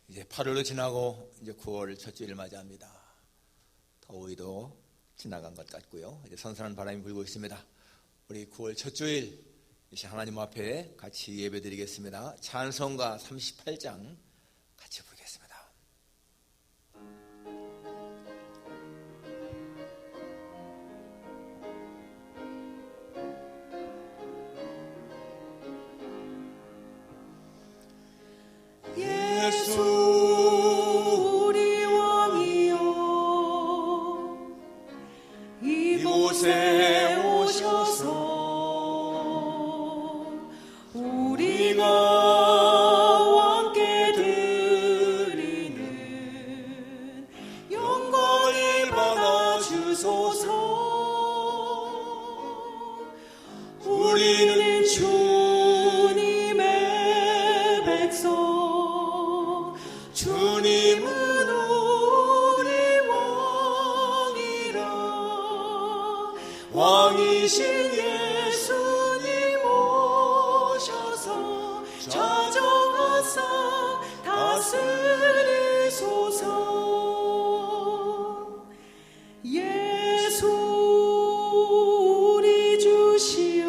이제 8월도 지나고 이제 9월 첫 주일을 맞이합니다. 더위도 지나간 것 같고요. 이제 선선한 바람이 불고 있습니다. 우리 9월 첫 주일 이제 하나님 앞에 같이 예배드리겠습니다. 찬송가 38장 같이 부르겠습니다. 예수 우리 왕이여 이곳에 오셔서 우리가 왕께 드리는 영광을 받아 주소서. 우리는 주님의 백성, 주님은 우리 왕이라. 왕이신 예수님 오셔서 좌정하사 다스리소서. 예수 우리 주시여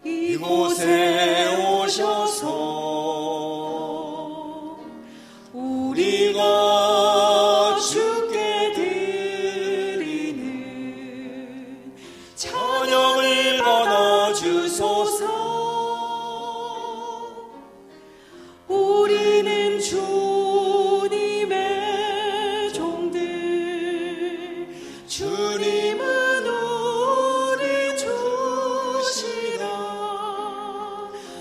이곳에 오셔서 우리가 주께 드리는 찬양을 받아 주소서. 우리는 주님의 종들, 주님은 우리 주시라.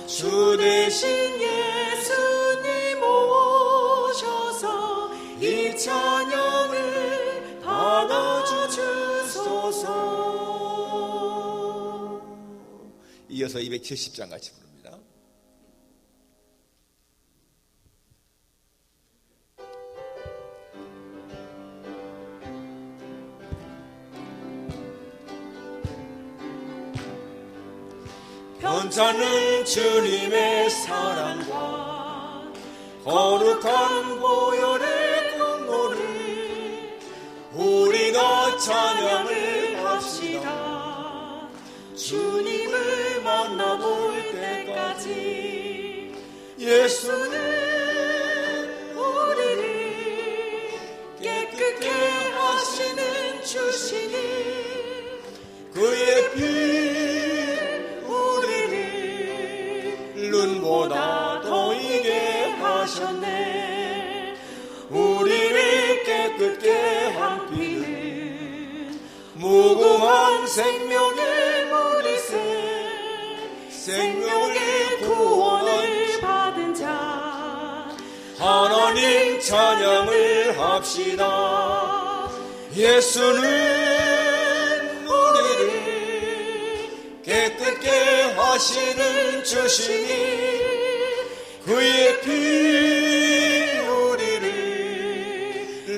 주 대신 예수님 오셔서 이 찬양을 받아주소서. 이어서 270장 같이 부릅니다. 편찮은 주님의 사랑과 거룩한 보혈의 공로를 우리가 찬양을 합시다. 주님을 만나볼 때까지 예수는 우리를 깨끗게 하시는 주시니 그의 피 눈보다 더이게 하셨네. 우리를 깨끗게 한 피는 무궁한 생명의 물이세. 생명의 구원을 받은 자 하나님 찬양을 합시다. 예수는 우리를 깨끗게 하시는 주시니 그의 피 우리를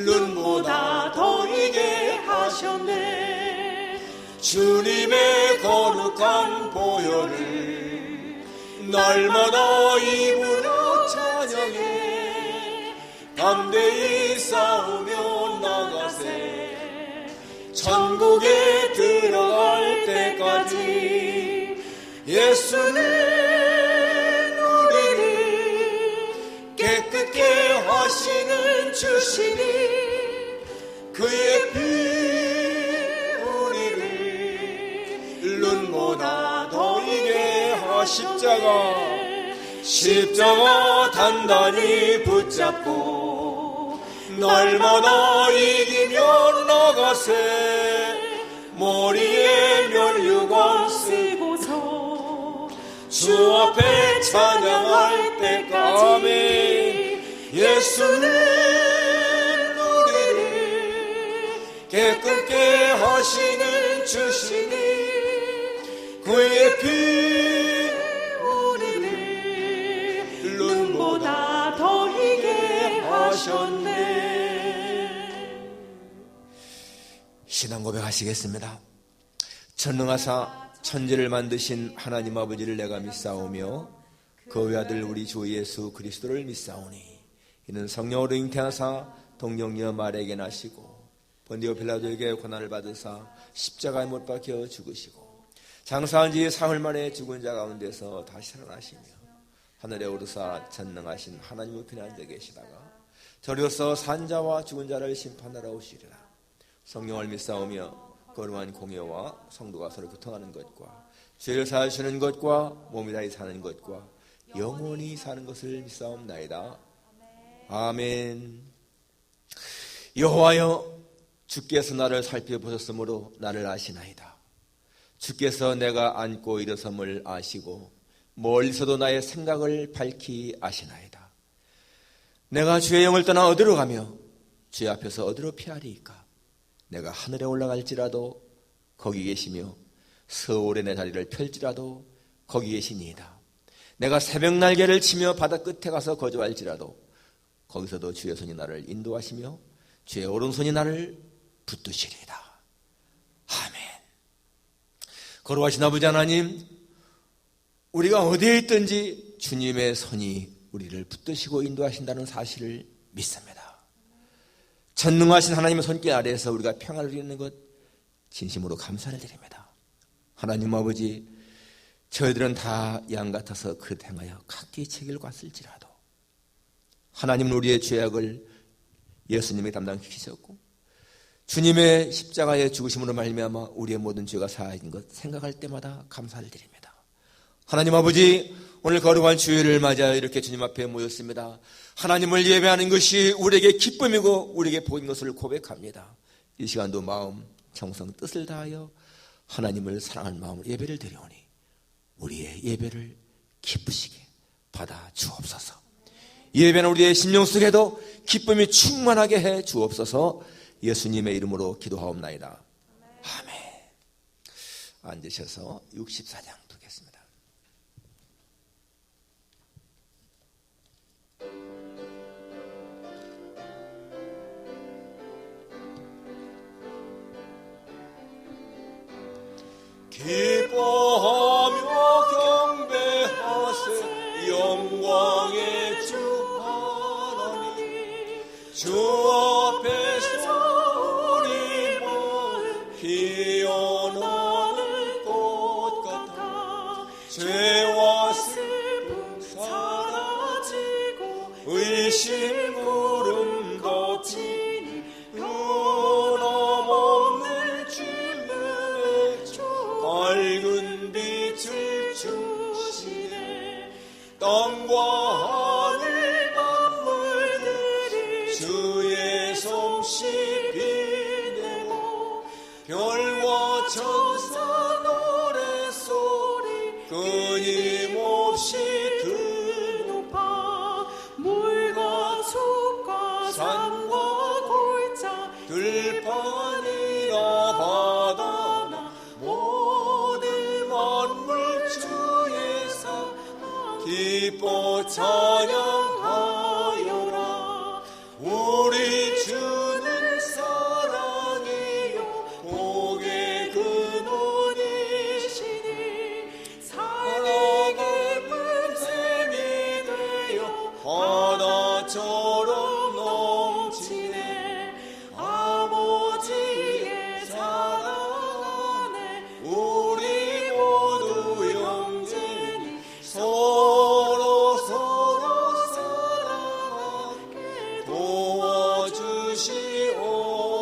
눈보다 더이게 하셨네. 주님의 거룩한 보혈을 날마다 입으로 찬양해 담대히 싸우며 나가세. 천국에 들어갈 때까지 예수는 우리를 깨끗게 하시는 주시니 그의 피 우리를 눈보다 더이게 십자가 단단히 붙잡고 날마다 이기며 나가세. 머리에 면류관 쓰고서 주 앞에 찬양할 때까지 예수는 우리를 깨끗게 하시는 주시니 그의 피 우리를 눈보다 더이게 하셨네. 신앙 고백하시겠습니다. 전능하사 천지를 만드신 하나님 아버지를 내가 믿사오며 그 외아들 우리 주 예수 그리스도를 믿사오니 이는 성령으로 잉태하사 동정녀 마리아에게 나시고 본디오 빌라도에게 고난을 받으사 십자가에 못 박혀 죽으시고 장사한 지 사흘 만에 죽은 자 가운데서 다시 살아나시며 하늘에 오르사 전능하신 하나님 우편에 앉아 계시다가 저리로서 산자와 죽은 자를 심판하러 오시리라. 성령을 믿사오며 거룩한 공예와 성도가 서로 교통하는 것과 죄를 사하시는 것과 몸이 다히 사는 것과 영원히 사는 것을 믿사옵나이다. 아멘. 여호와여, 주께서 나를 살펴보셨으므로 나를 아시나이다. 주께서 내가 앉고 일어섬을 아시고 멀리서도 나의 생각을 밝히 아시나이다. 내가 주의 영을 떠나 어디로 가며 주의 앞에서 어디로 피하리이까? 내가 하늘에 올라갈지라도 거기 계시며 서울에 내 다리를 펼지라도 거기 계시니이다. 내가 새벽 날개를 치며 바다 끝에 가서 거주할지라도 거기서도 주의 손이 나를 인도하시며 주의 오른손이 나를 붙드시리이다. 아멘. 거룩하신 아버지 하나님, 우리가 어디에 있든지 주님의 손이 우리를 붙드시고 인도하신다는 사실을 믿습니다. 전능하신 하나님의 손길 아래에서 우리가 평안을 누리는 것 진심으로 감사를 드립니다. 하나님 아버지, 저희들은 다 양 같아서 그릇 행하여 각기 책을 꿨을지라도 하나님은 우리의 죄악을 예수님이 담당시키셨고 주님의 십자가의 죽으심으로 말미암아 우리의 모든 죄가 사하인 것 생각할 때마다 감사를 드립니다. 하나님 아버지, 오늘 거룩한 주일을 맞아 이렇게 주님 앞에 모였습니다. 하나님을 예배하는 것이 우리에게 기쁨이고 우리에게 복인 것을 고백합니다. 이 시간도 마음, 정성, 뜻을 다하여 하나님을 사랑하는 마음으로 예배를 드리오니 우리의 예배를 기쁘시게 받아 주옵소서. 예배는 우리의 심령 속에도 기쁨이 충만하게 해 주옵소서. 예수님의 이름으로 기도하옵나이다. 아멘. 앉으셔서 64장 두겠습니다. 기뻐하며 경배하세 영광의 주 하나님, 주 앞에서 우리 마음 피어나는 꽃 같아 죄와 슬픔 사라지고 의심 구름 덮치니 변함없는 주님의 밝은 빛을 주시네. 땅과 하늘 만물들이 주의 솜씨 빛내고 별과 천사 노래소리 끊임없이 드높아 물과 숲과 산과 골짜 들판이나 바다나 모든 만물 주의 사 기뻐 찬양하여라. 우리 주는 사랑이요 복의 근원이시니 살아가는 샘이 되어 바다처럼 넘치네. 아버지의 사랑 안에 우리 모두 영생이 서로 사랑하게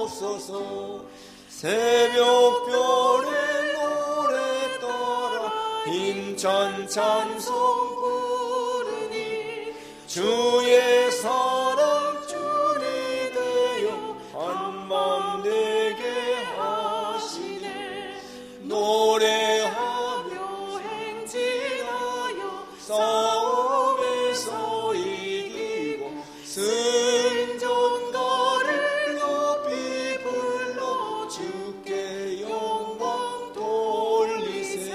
도와주시옵소서. 새벽별의 노래 따라 힘찬 찬송 부르니 주의 사랑 줄이 되어 한맘 되게 하시네. 노래하며 행진하여 싸움에서 이기고 승전가를 높이 불러 주께 영광 돌리세.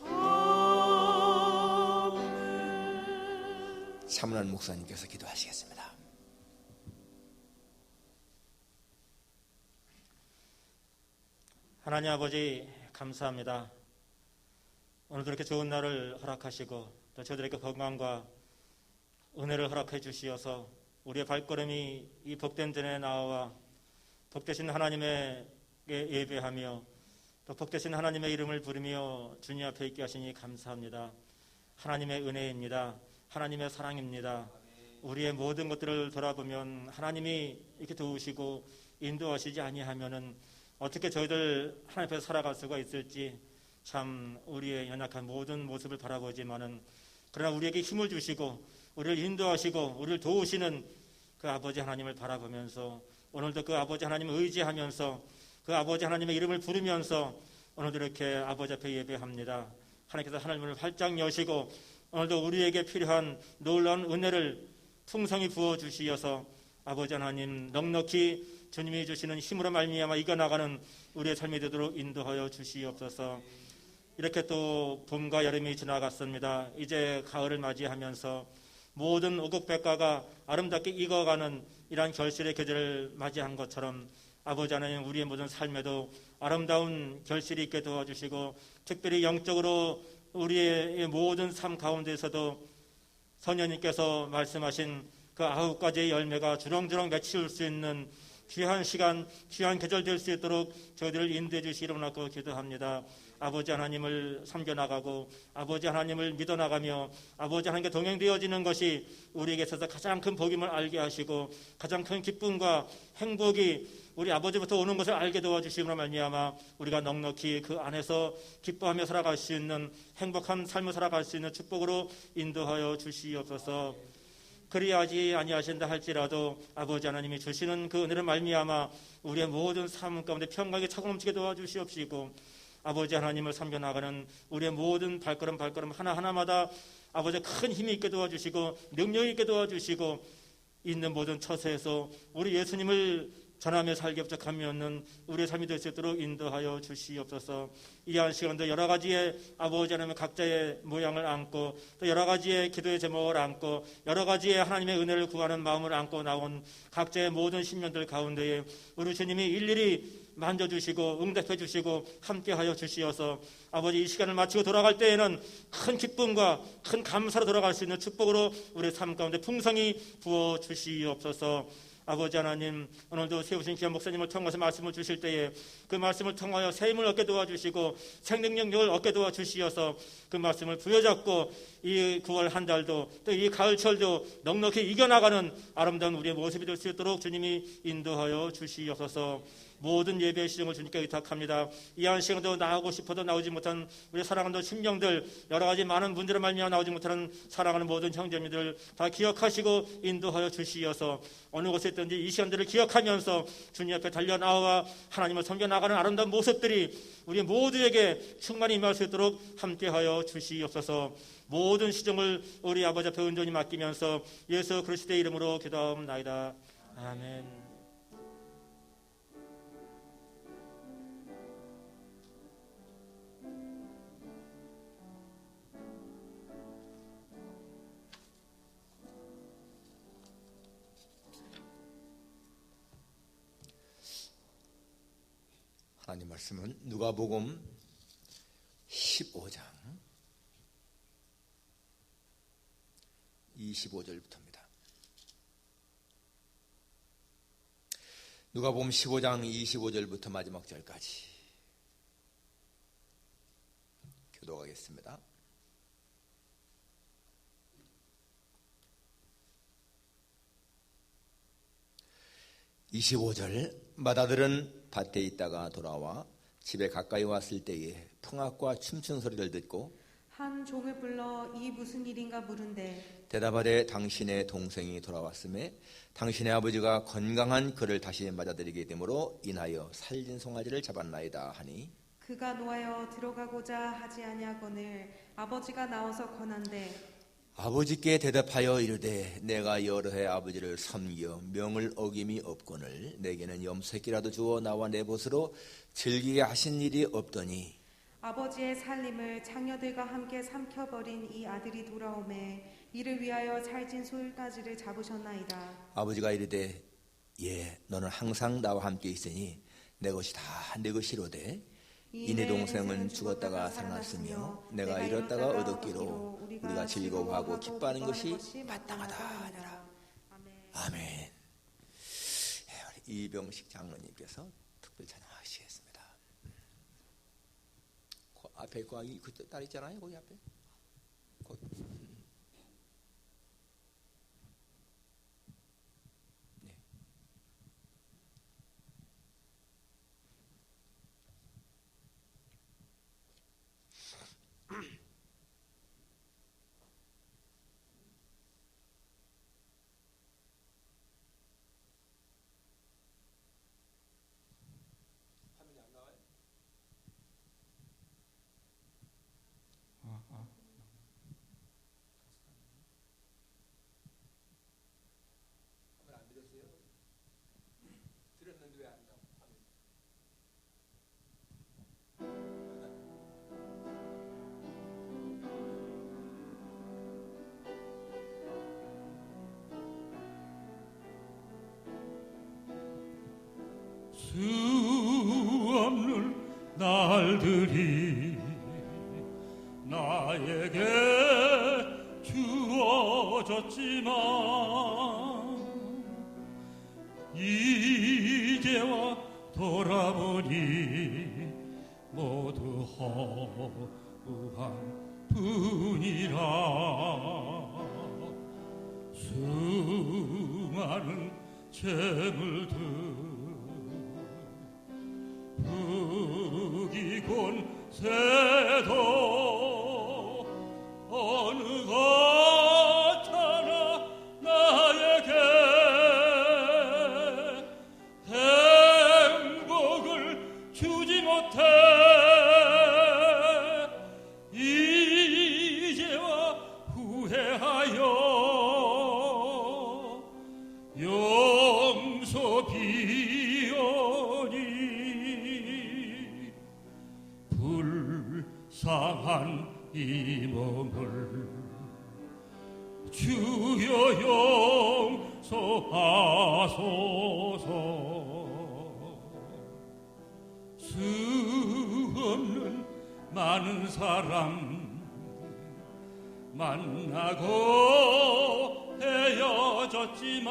아멘. 차문환 목사님께서 기도하시겠습니다. 하나님 아버지, 감사합니다. 오늘도 이렇게 좋은 날을 허락하시고 또 저들에게 건강과 은혜를 허락해 주시어서 우리의 발걸음이 이 복된 전에 나와 복되신 하나님에게 예배하며 또 복되신 하나님의 이름을 부르며 주님 앞에 있게 하시니 감사합니다. 하나님의 은혜입니다. 하나님의 사랑입니다. 우리의 모든 것들을 돌아보면 하나님이 이렇게 도우시고 인도하시지 아니하면은 어떻게 저희들 하나님 앞에 살아갈 수가 있을지 참 우리의 연약한 모든 모습을 바라보지만은 그러나 우리에게 힘을 주시고 우리를 인도하시고 우리를 도우시는 그 아버지 하나님을 바라보면서 오늘도 그 아버지 하나님을 의지하면서 그 아버지 하나님의 이름을 부르면서 오늘도 이렇게 아버지 앞에 예배합니다. 하나님께서 하늘문을 활짝 여시고 오늘도 우리에게 필요한 놀라운 은혜를 풍성히 부어주시어서 아버지 하나님 넉넉히 주님이 주시는 힘으로 말미암아 이겨나가는 우리의 삶이 되도록 인도하여 주시옵소서. 이렇게 또 봄과 여름이 지나갔습니다. 이제 가을을 맞이하면서 모든 오곡백과가 아름답게 익어가는 이러한 결실의 계절을 맞이한 것처럼 아버지 하나님 우리의 모든 삶에도 아름다운 결실이 있게 도와주시고 특별히 영적으로 우리의 모든 삶 가운데서도 선녀님께서 말씀하신 그 9가지의 열매가 주렁주렁 맺힐 수 있는 귀한 시간, 귀한 계절 될 수 있도록 저희들을 인도해 주시기를 기도합니다. 아버지 하나님을 섬겨나가고 아버지 하나님을 믿어나가며 아버지 하나님께 동행되어지는 것이 우리에게 있어서 가장 큰 복임을 알게 하시고 가장 큰 기쁨과 행복이 우리 아버지부터 오는 것을 알게 도와주심으로 말미암아 우리가 넉넉히 그 안에서 기뻐하며 살아갈 수 있는 행복한 삶을 살아갈 수 있는 축복으로 인도하여 주시옵소서. 그리하지 아니하신다 할지라도 아버지 하나님이 주시는 그 은혜를 말미암아 우리의 모든 삶 가운데 평강에 차고 넘치게 도와주시옵시고 아버지 하나님을 섬겨나가는 우리의 모든 발걸음 하나하나마다 아버지 큰 힘이 있게 도와주시고 능력 있게 도와주시고 있는 모든 처소에서 우리 예수님을 전하며 살게 부족함이 우리의 삶이 될 수 있도록 인도하여 주시옵소서. 이한 시간도 여러 가지의 아버지 하나님의 각자의 모양을 안고 또 여러 가지의 기도의 제목을 안고 여러 가지의 하나님의 은혜를 구하는 마음을 안고 나온 각자의 모든 신년들 가운데에 우리 주님이 일일이 만져주시고 응답해 주시고 함께하여 주시어서 아버지 이 시간을 마치고 돌아갈 때에는 큰 기쁨과 큰 감사로 돌아갈 수 있는 축복으로 우리의 삶 가운데 풍성히 부어 주시옵소서. 아버지 하나님 오늘도 세우신 귀한 목사님을 통해서 말씀을 주실 때에 그 말씀을 통하여 새 힘을 얻게 도와주시고 생명력을 얻게 도와주시어서 그 말씀을 부여잡고 이 9월 한 달도 또 이 가을철도 넉넉히 이겨나가는 아름다운 우리의 모습이 될 수 있도록 주님이 인도하여 주시옵소서. 모든 예배의 시정을 주님께 의탁합니다. 이한 시간도 나오고 싶어도 나오지 못한 우리 사랑하는 심령들 여러 가지 많은 문제로 말미암아 나오지 못하는 사랑하는 모든 형제님들 다 기억하시고 인도하여 주시어서 어느 곳에 있든지 이 시간들을 기억하면서 주님 앞에 달려나와 하나님을 섬겨나가는 아름다운 모습들이 우리 모두에게 충만히 임할 수 있도록 함께하여 주시옵소서. 모든 시정을 우리 아버지 앞에 온전히 맡기면서 예수 그리스도의 이름으로 기도하옵나이다. 아멘. 하나님 말씀은 누가복음 15장 25절부터입니다. 누가복음 15장 25절부터 마지막 절까지 교독하겠습니다. 25절 마다들은 밭에 있다가 돌아와 집에 가까이 왔을 때에 풍악과 춤추는 소리를 듣고 한 종을 불러 이 무슨 일인가 물은데 대답하되 당신의 동생이 돌아왔음에 당신의 아버지가 건강한 그를 다시 맞아들이게 되므로 인하여 살진 송아지를 잡았나이다 하니 그가 노하여 들어가고자 하지 아니하거늘 아버지가 나와서 권한대 아버지께 대답하여 이르되 내가 여러 해 아버지를 섬겨 명을 어김이 없거늘 내게는 염소새끼라도 주어 나와 내 벗으로 즐기게 하신 일이 없더니 아버지의 살림을 장녀들과 함께 삼켜버린 이 아들이 돌아오매 이를 위하여 살진 소까지를 잡으셨나이다. 아버지가 이르되 예 너는 항상 나와 함께 있으니 내 것이 다 내 것이로되 이내 동생은 죽었다가 살아났으며 내가 잃었다가 얻었기로 우리가 즐거워하고 기뻐하는 것이 마땅하다 하니라. 아멘. 이병식 장로님께서 특별 찬양하시겠습니다. 앞에 그 딸 있잖아요. 거기 앞에. 거기. 네. 수 없는 날들이 나에게 주어졌지만 이제와 돌아보니 모두 허무한 뿐이라. 수많은 재물들 흑이곤 새도 어느 것 하나 나에게 행복을 주지 못해 이제와 후회하여 용서비오니 불쌍한 이 몸을 주여 용서하소서. 수 없는 많은 사람 만나고 헤어졌지만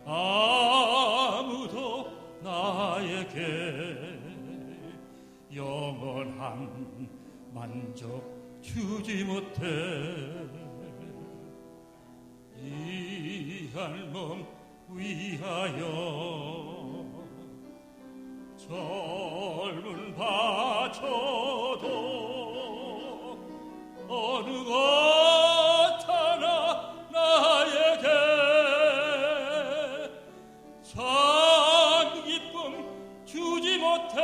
아무도 나에게 영원한 만족 주지 못해 이 한 몸 위하여 젊은 바쳐도 어느 것 하나 나에게 참 기쁨 주지 못해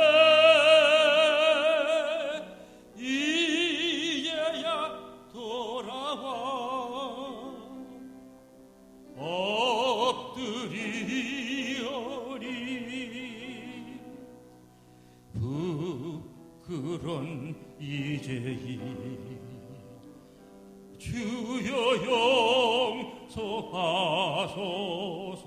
이제야 돌아와 엎드리오니 부끄런 이제이 주여 용서하소서.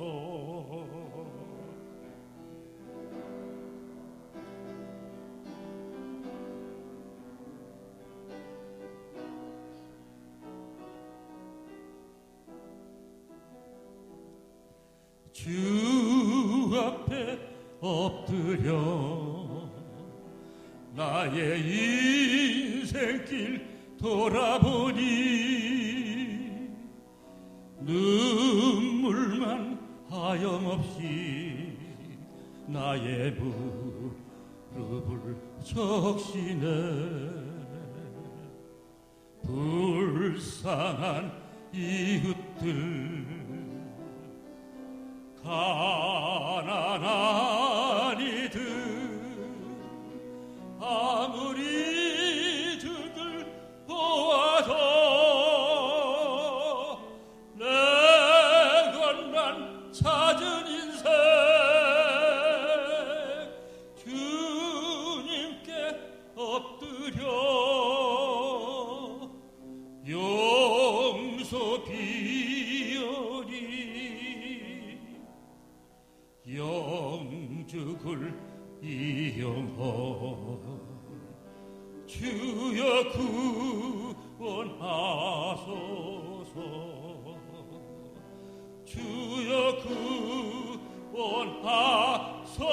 주 앞에 엎드려 나의 인생길 돌아보니 눈물만 하염없이 나의 무릎을 적시네. 불쌍한 이웃들 가난한 이들 아무리 저들 보아도 내 것만 찾은 인생 주님께 엎드려 용서비오니 영죽을 이 영혼 주여 구원하소서 주여 구원하소서.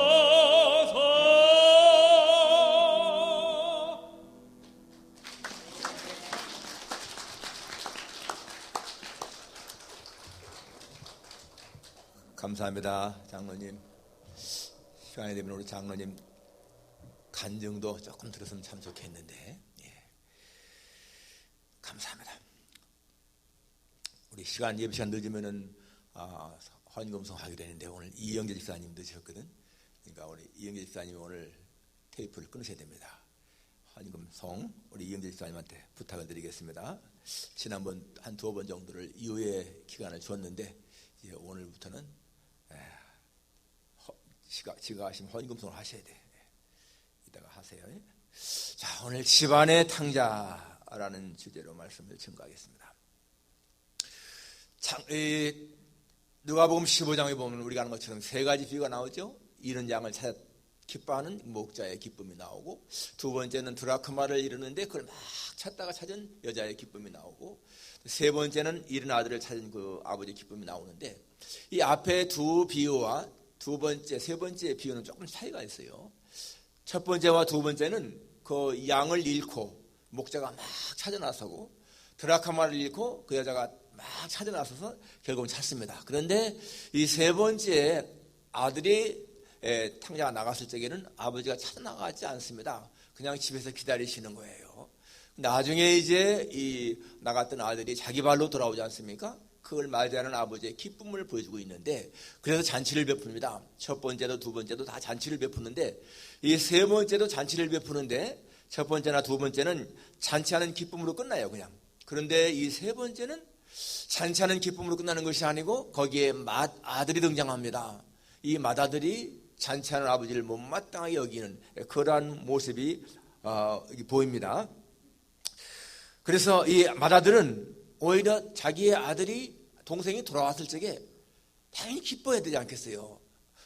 감사합니다. 장로님, 시간이 되면 우리 장로님 간증도 조금 들었으면 참 좋겠는데, 예. 감사합니다. 우리 예배 시간 늦으면은 헌금송 하게 되는데 오늘 이영재 집사님 늦으셨거든. 그러니까 우리 이영재 집사님 오늘 테이프를 끊으셔야 됩니다. 헌금송 우리 이영재 집사님한테 부탁을 드리겠습니다. 지난번 한 2번 정도를 이후에 기간을 줬는데 이제 오늘부터는 지가 하시면 헌금송을 하셔야 돼. 이따가 하세요. 자, 오늘 집안의 탕자라는 주제로 말씀을 증거하겠습니다. 누가복음 15장에 보면 우리가 하는 것처럼 3가지 비유가 나오죠. 잃은 양을 찾아 기뻐하는 목자의 기쁨이 나오고, 2번째는 드라크마를 잃었는데 그걸 막 찾다가 찾은 여자의 기쁨이 나오고, 3번째는 잃은 아들을 찾은 그 아버지의 기쁨이 나오는데, 이 앞에 2 비유와 2번째, 3번째 비유는 조금 차이가 있어요. 첫 번째와 2번째는 그 양을 잃고 목자가 막 찾아 나서고, 드라크마를 잃고 그 여자가 막 찾아 나서서 결국은 찾습니다. 그런데 이 3번째 아들이 탕자가 나갔을 적에는 아버지가 찾아 나가지 않습니다. 그냥 집에서 기다리시는 거예요. 나중에 이제 이 나갔던 아들이 자기 발로 돌아오지 않습니까? 그걸 맞이하는 아버지의 기쁨을 보여주고 있는데, 그래서 잔치를 베풉니다. 첫 번째도 2번째도 다 잔치를 베푸는데, 이 3번째도 잔치를 베푸는데, 첫 번째나 2번째는 잔치하는 기쁨으로 끝나요, 그냥. 그런데 이 3번째는 잔치하는 기쁨으로 끝나는 것이 아니고 거기에 맏아들이 등장합니다. 이 맏아들이 잔치하는 아버지를 못마땅하게 여기는 그러한 모습이 보입니다. 그래서 이 맏아들은 오히려 자기의 아들이, 동생이 돌아왔을 적에 당연히 기뻐해야 되지 않겠어요.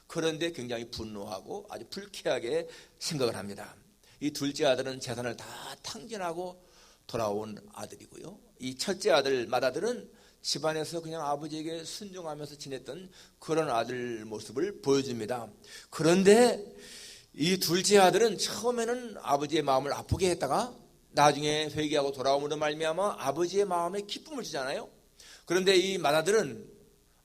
그런데 굉장히 분노하고 아주 불쾌하게 생각을 합니다. 이 둘째 아들은 재산을 다 탕진하고 돌아온 아들이고요. 이 첫째 아들, 맏아들은 집안에서 그냥 아버지에게 순종하면서 지냈던 그런 아들 모습을 보여줍니다. 그런데 이 둘째 아들은 처음에는 아버지의 마음을 아프게 했다가 나중에 회개하고 돌아옴으로 말미암아 아버지의 마음에 기쁨을 주잖아요. 그런데 이 맏아들은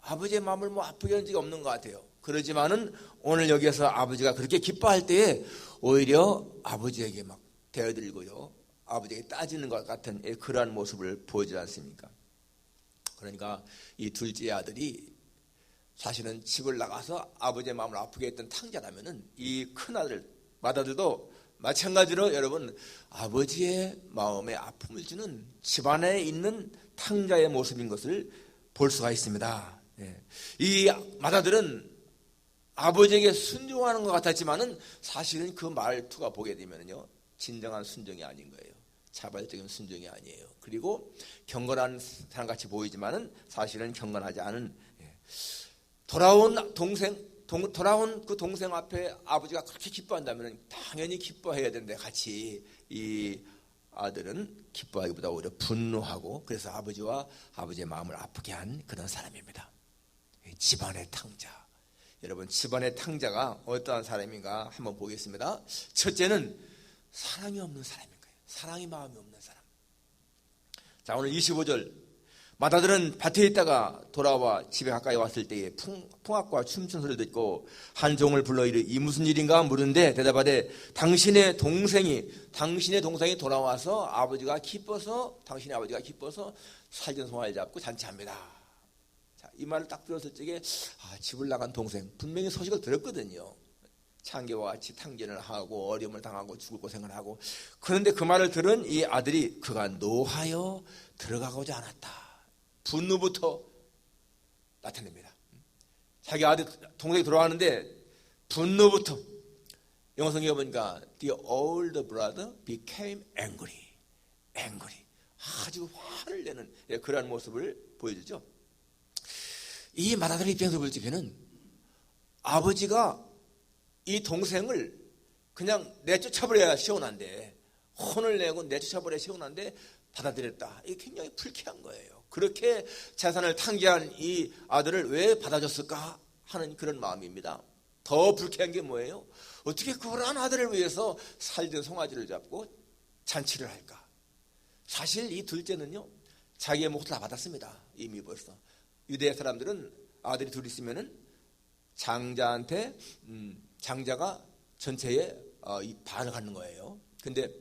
아버지의 마음을 아프게 한 적이 없는 것 같아요. 그러지만은 오늘 여기에서 아버지가 그렇게 기뻐할 때에 오히려 아버지에게 막 대어들고요, 아버지에게 따지는 것 같은 그러한 모습을 보여주지 않습니까? 그러니까 이 둘째 아들이 사실은 집을 나가서 아버지의 마음을 아프게 했던 탕자라면은 이 큰아들, 맏아들도 마찬가지로 여러분 아버지의 마음에 아픔을 주는 집안에 있는 탕자의 모습인 것을 볼 수가 있습니다. 이 맏아들은 아버지에게 순종하는 것 같았지만은 사실은 그 말투가 보게 되면요, 진정한 순종이 아닌 거예요. 자발적인 순종이 아니에요. 그리고 경건한 사람같이 보이지만은 사실은 경건하지 않은, 돌아온 그 동생 앞에 아버지가 그렇게 기뻐한다면 당연히 기뻐해야 되는데 같이 이 아들은 기뻐하기보다 오히려 분노하고, 그래서 아버지와 아버지의 마음을 아프게 한 그런 사람입니다. 집안의 탕자. 여러분, 집안의 탕자가 어떠한 사람인가 한번 보겠습니다. 첫째는 사랑이 없는 사람인 거예요. 사랑이 마음이 없는 사람. 자, 오늘 25절. 맏아들은 밭에 있다가 돌아와 집에 가까이 왔을 때에 풍악과 춤추는 소리를 듣고 한 종을 불러 이르 이 무슨 일인가 물은데 대답하되 당신의 동생이 돌아와서 당신의 아버지가 기뻐서 살전송아를 잡고 잔치합니다. 자, 이 말을 딱 들었을 적에 집을 나간 동생 분명히 소식을 들었거든요. 창기와 같이 탕진을 하고 어려움을 당하고 죽을 고생을 하고, 그런데 그 말을 들은 이 아들이 그가 노하여 들어가고자 않았다. 분노부터 나타냅니다. 자기 아들 동생이 돌아왔는데 분노부터, 영어 성경에 보니까 the older brother became angry. 아주 화를 내는 그러한 모습을 보여주죠. 이 맏아들 입장에서 볼 적에는 아버지가 이 동생을 그냥 내쫓아버려야 시원한데, 혼을 내고 내쫓아버려야 시원한데 받아들였다. 이게 굉장히 불쾌한 거예요. 그렇게 재산을 탕진한 이 아들을 왜 받아줬을까 하는 그런 마음입니다. 더 불쾌한 게 뭐예요? 어떻게 그런 아들을 위해서 살된 송아지를 잡고 잔치를 할까? 사실 이 둘째는요, 자기의 몫을 다 받았습니다. 이미 벌써. 유대 사람들은 아들이 둘 있으면은 장자한테 장자가 전체에 반을 갖는 거예요. 근데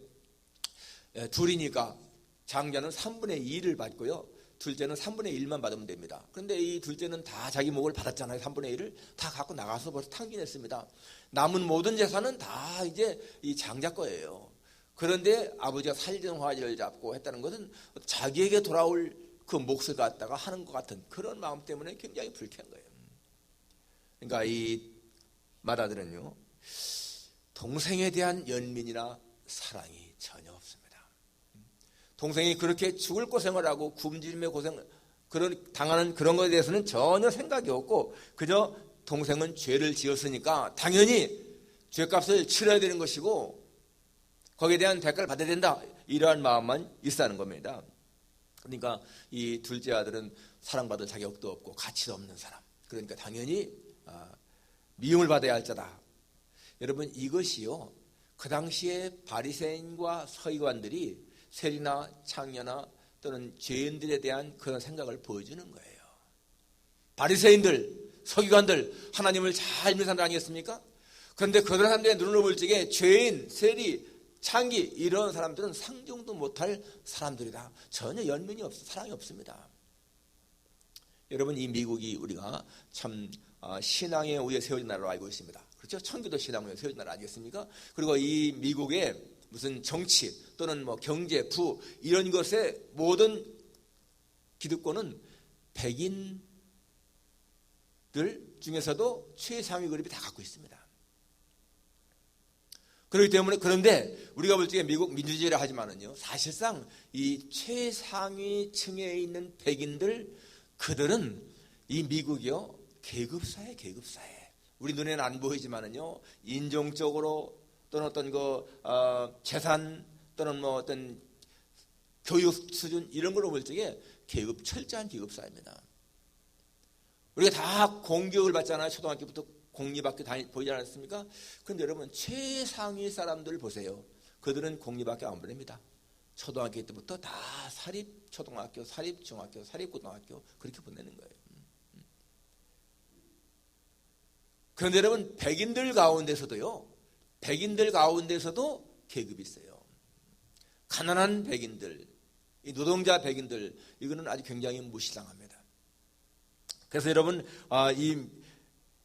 둘이니까 장자는 3분의 2를 받고요, 둘째는 3분의 1만 받으면 됩니다. 그런데 이 둘째는 다 자기 몫을 받았잖아요. 3분의 1을 다 갖고 나가서 벌써 탕진했습니다. 남은 모든 재산은 다 이제 이 장자 거예요. 그런데 아버지가 살된 송아지를 잡고 했다는 것은 자기에게 돌아올 그 몫을 갖다가 하는 것 같은 그런 마음 때문에 굉장히 불쾌한 거예요. 그러니까 이 맏아들은요, 동생에 대한 연민이나 사랑이 전혀 없습니다. 동생이 그렇게 죽을 고생을 하고 굶주림의 고생, 당하는 그런 것에 대해서는 전혀 생각이 없고, 그저 동생은 죄를 지었으니까 당연히 죄값을 치러야 되는 것이고 거기에 대한 대가를 받아야 된다, 이러한 마음만 있다는 겁니다. 그러니까 이 둘째 아들은 사랑받을 자격도 없고 가치도 없는 사람, 그러니까 당연히 미움을 받아야 할 자다. 여러분, 이것이요, 그 당시에 바리새인과 서기관들이 세리나 창녀나 또는 죄인들에 대한 그런 생각을 보여주는 거예요. 바리새인들, 서기관들, 하나님을 잘 믿는 사람들 아니겠습니까? 그런데 그런 사람들의 눈으로 볼 적에 죄인, 세리, 창기, 이런 사람들은 상종도 못할 사람들이다. 전혀 연민이 없어, 사랑이 없습니다. 여러분, 이 미국이 우리가 참 신앙의 위에 세워진 나라로 알고 있습니다. 그렇죠? 청교도 신앙 위에 세워진 나라 아니겠습니까? 그리고 이 미국의 무슨 정치 또는 뭐 경제, 부, 이런 것의 모든 기득권은 백인들 중에서도 최상위 그룹이 다 갖고 있습니다. 그렇기 때문에, 그런데 우리가 볼 적에 미국 민주주의라 하지만은요, 사실상 이 최상위 층에 있는 백인들, 그들은 이 미국이요, 계급사회, 계급사회. 우리 눈에는 안 보이지만은요, 인종적으로 또는 어떤 재산 또는 뭐 어떤 교육 수준, 이런 걸로 볼 적에 철저한 계급사회입니다. 우리가 다 공교육을 받잖아요. 초등학교부터 공립학교 보이지 않았습니까? 그런데 여러분, 최상위 사람들 보세요. 그들은 공립학교 안 보냅니다. 초등학교 때부터 다 사립초등학교, 사립중학교, 사립고등학교, 그렇게 보내는 거예요. 그런데 여러분, 백인들 가운데서도 계급이 있어요. 가난한 백인들, 이 노동자 백인들, 이거는 아주 굉장히 무시당합니다. 그래서 여러분,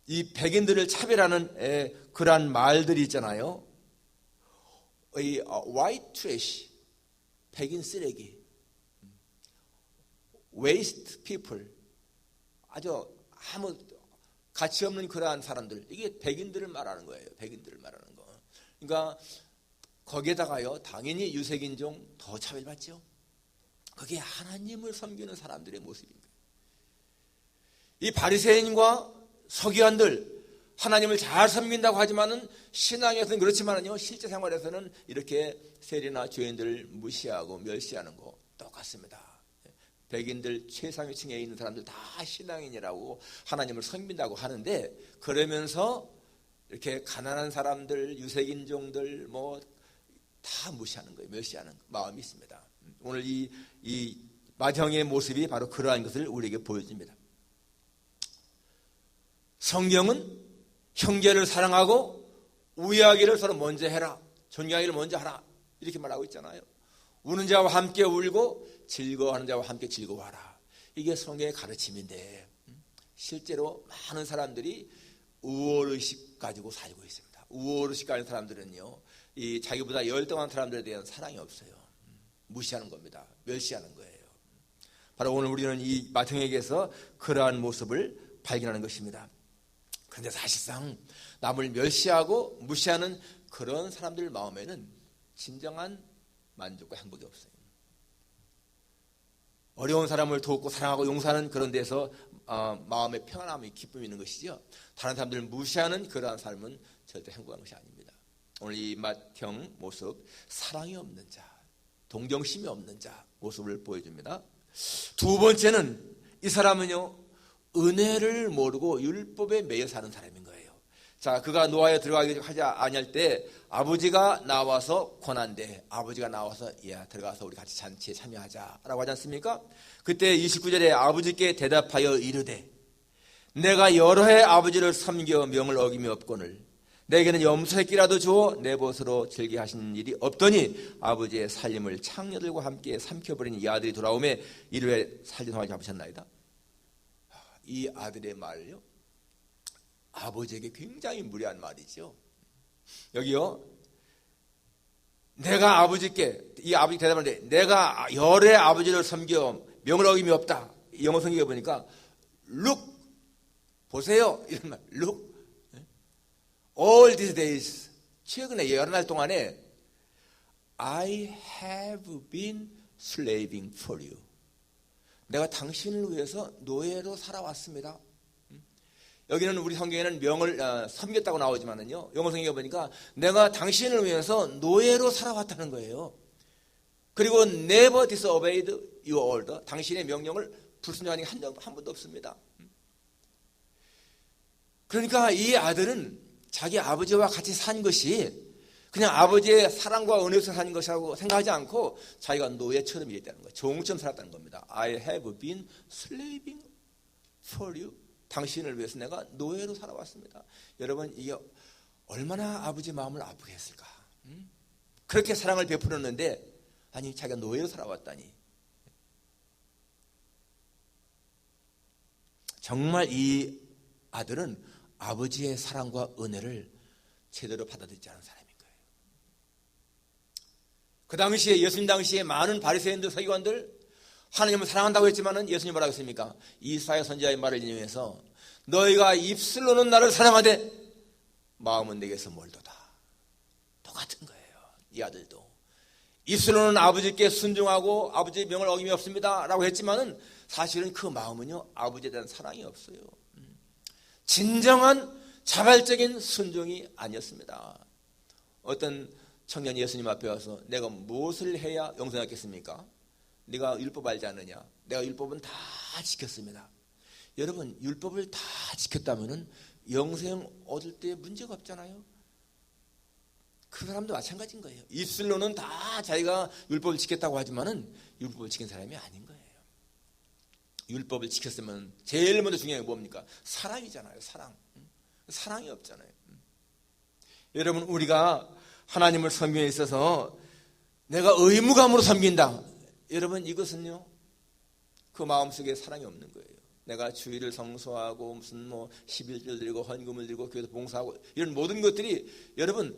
이 백인들을 차별하는 그러한 말들이 있잖아요. 이 white trash, 백인 쓰레기, waste people, 아주 아무 가치 없는 그러한 사람들, 이게 백인들을 말하는 거예요. 백인들을 말하는 거. 그러니까 거기에다가요, 당연히 유색인종 더 차별받죠. 그게 하나님을 섬기는 사람들의 모습인 거예요. 이 바리새인과 서기관들, 하나님을 잘 섬긴다고 하지만은 신앙에서는 그렇지만은요, 실제 생활에서는 이렇게 세리나 죄인들을 무시하고 멸시하는 거 똑같습니다. 백인들 최상위층에 있는 사람들 다 신앙인이라고 하나님을 섬긴다고 하는데, 그러면서 이렇게 가난한 사람들, 유색인종들 뭐 다 무시하는 거예요. 멸시하는 마음이 있습니다. 오늘 이 마형의 모습이 바로 그러한 것을 우리에게 보여줍니다. 성경은 형제를 사랑하고 우애하기를 서로 먼저 해라, 존경하기를 먼저 하라, 이렇게 말하고 있잖아요. 우는 자와 함께 울고 즐거워하는 자와 함께 즐거워하라. 이게 성경의 가르침인데, 실제로 많은 사람들이 우월의식 가지고 살고 있습니다. 우월의식 가진 사람들은요, 이 자기보다 열등한 사람들에 대한 사랑이 없어요. 무시하는 겁니다. 멸시하는 거예요. 바로 오늘 우리는 이 마태복음에서 그러한 모습을 발견하는 것입니다. 그런데 사실상 남을 멸시하고 무시하는 그런 사람들 마음에는 진정한 만족과 행복이 없어요. 어려운 사람을 돕고 사랑하고 용서하는 그런 데서 마음의 평안함이, 기쁨이 있는 것이죠. 다른 사람들을 무시하는 그러한 삶은 절대 행복한 것이 아닙니다. 오늘 이 맏형 모습, 사랑이 없는 자, 동정심이 없는 자 모습을 보여줍니다. 두 번째는 이 사람은요, 은혜를 모르고 율법에 매여 사는 사람인 거예요. 자, 그가 노아에 들어가기 하지 아니할 때 아버지가 나와서 권한대, 아버지가 나와서 야 들어가서 우리 같이 잔치에 참여하자라고 하지 않습니까? 그때 29절에 아버지께 대답하여 이르되 내가 여러 해 아버지를 섬겨 명을 어김이 없거늘 내게는 염소새끼라도 주어 내 벗으로 즐게 하신 일이 없더니 아버지의 살림을 창녀들과 함께 삼켜버린 이 아들이 돌아오매 이르되 살림하게 잡으셨나이다. 이 아들의 말요, 아버지에게 굉장히 무례한 말이죠. 여기요, 내가 아버지께, 이 아버지 대답하는데 내가 여러 해 아버지를 섬겨 명을 어김이 없다. 영어 성경에 보니까 look, 보세요, 이런 말, look, all these days, 최근에 여러 날 동안에 I have been slaving for you. 내가 당신을 위해서 노예로 살아왔습니다. 여기는 우리 성경에는 명을 섬겼다고 나오지만은요, 영어 성경에 보니까 내가 당신을 위해서 노예로 살아왔다는 거예요. 그리고 never disobeyed your order, 당신의 명령을 불순종한 게 한 번도 없습니다. 그러니까 이 아들은 자기 아버지와 같이 산 것이 그냥 아버지의 사랑과 은혜에서 사는 것이라고 생각하지 않고 자기가 노예처럼 일했다는 거예요. 종처럼 살았다는 겁니다. I have been slaving for you. 당신을 위해서 내가 노예로 살아왔습니다. 여러분, 이게 얼마나 아버지 마음을 아프게 했을까. 그렇게 사랑을 베풀었는데 아니 자기가 노예로 살아왔다니. 정말 이 아들은 아버지의 사랑과 은혜를 제대로 받아들이지 않은 사람인 거예요. 그 당시에, 예수님 당시에 많은 바리새인들, 서기관들 하나님을 사랑한다고 했지만은 예수님 뭐라고 했습니까? 이사야 선지자의 말을 인용해서 너희가 입술로는 나를 사랑하되 마음은 내게서 멀도다. 똑같은 거예요. 이 아들도 입술로는 아버지께 순종하고 아버지의 명을 어김이 없습니다 라고 했지만은 사실은 그 마음은요, 아버지에 대한 사랑이 없어요. 진정한 자발적인 순종이 아니었습니다. 어떤 청년이 예수님 앞에 와서 내가 무엇을 해야 영생하겠습니까? 네가 율법 알지 않느냐? 내가 율법은 다 지켰습니다. 여러분, 율법을 다 지켰다면 영생 얻을 때 문제가 없잖아요. 그 사람도 마찬가지인 거예요. 입술로는 다 자기가 율법을 지켰다고 하지만은 율법을 지킨 사람이 아닌 거예요. 율법을 지켰으면 제일 먼저 중요한 게 뭡니까? 사랑이잖아요. 사랑. 사랑이 없잖아요. 여러분, 우리가 하나님을 섬김에 있어서 내가 의무감으로 섬긴다. 여러분, 이것은요, 그 마음속에 사랑이 없는 거예요. 내가 주일을 성수하고 무슨 11절 드리고 헌금을 드리고 교회에서 봉사하고 이런 모든 것들이 여러분,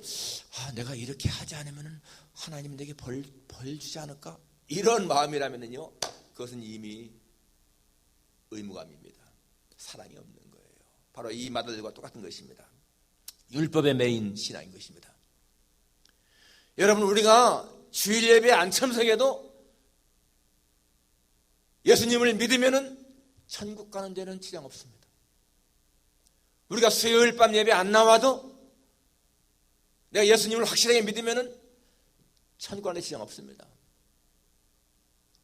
내가 이렇게 하지 않으면 하나님 내게 벌 주지 않을까? 이런 마음이라면요, 그것은 이미 의무감입니다. 사랑이 없는 거예요. 바로 이 맏아들과 똑같은 것입니다. 율법의 메인 신앙인 것입니다. 여러분, 우리가 주일 예배에 안 참석해도 예수님을 믿으면은 천국 가는 데는 지장 없습니다. 우리가 수요일 밤 예배 안 나와도 내가 예수님을 확실하게 믿으면은 천국 가는 데 지장 없습니다.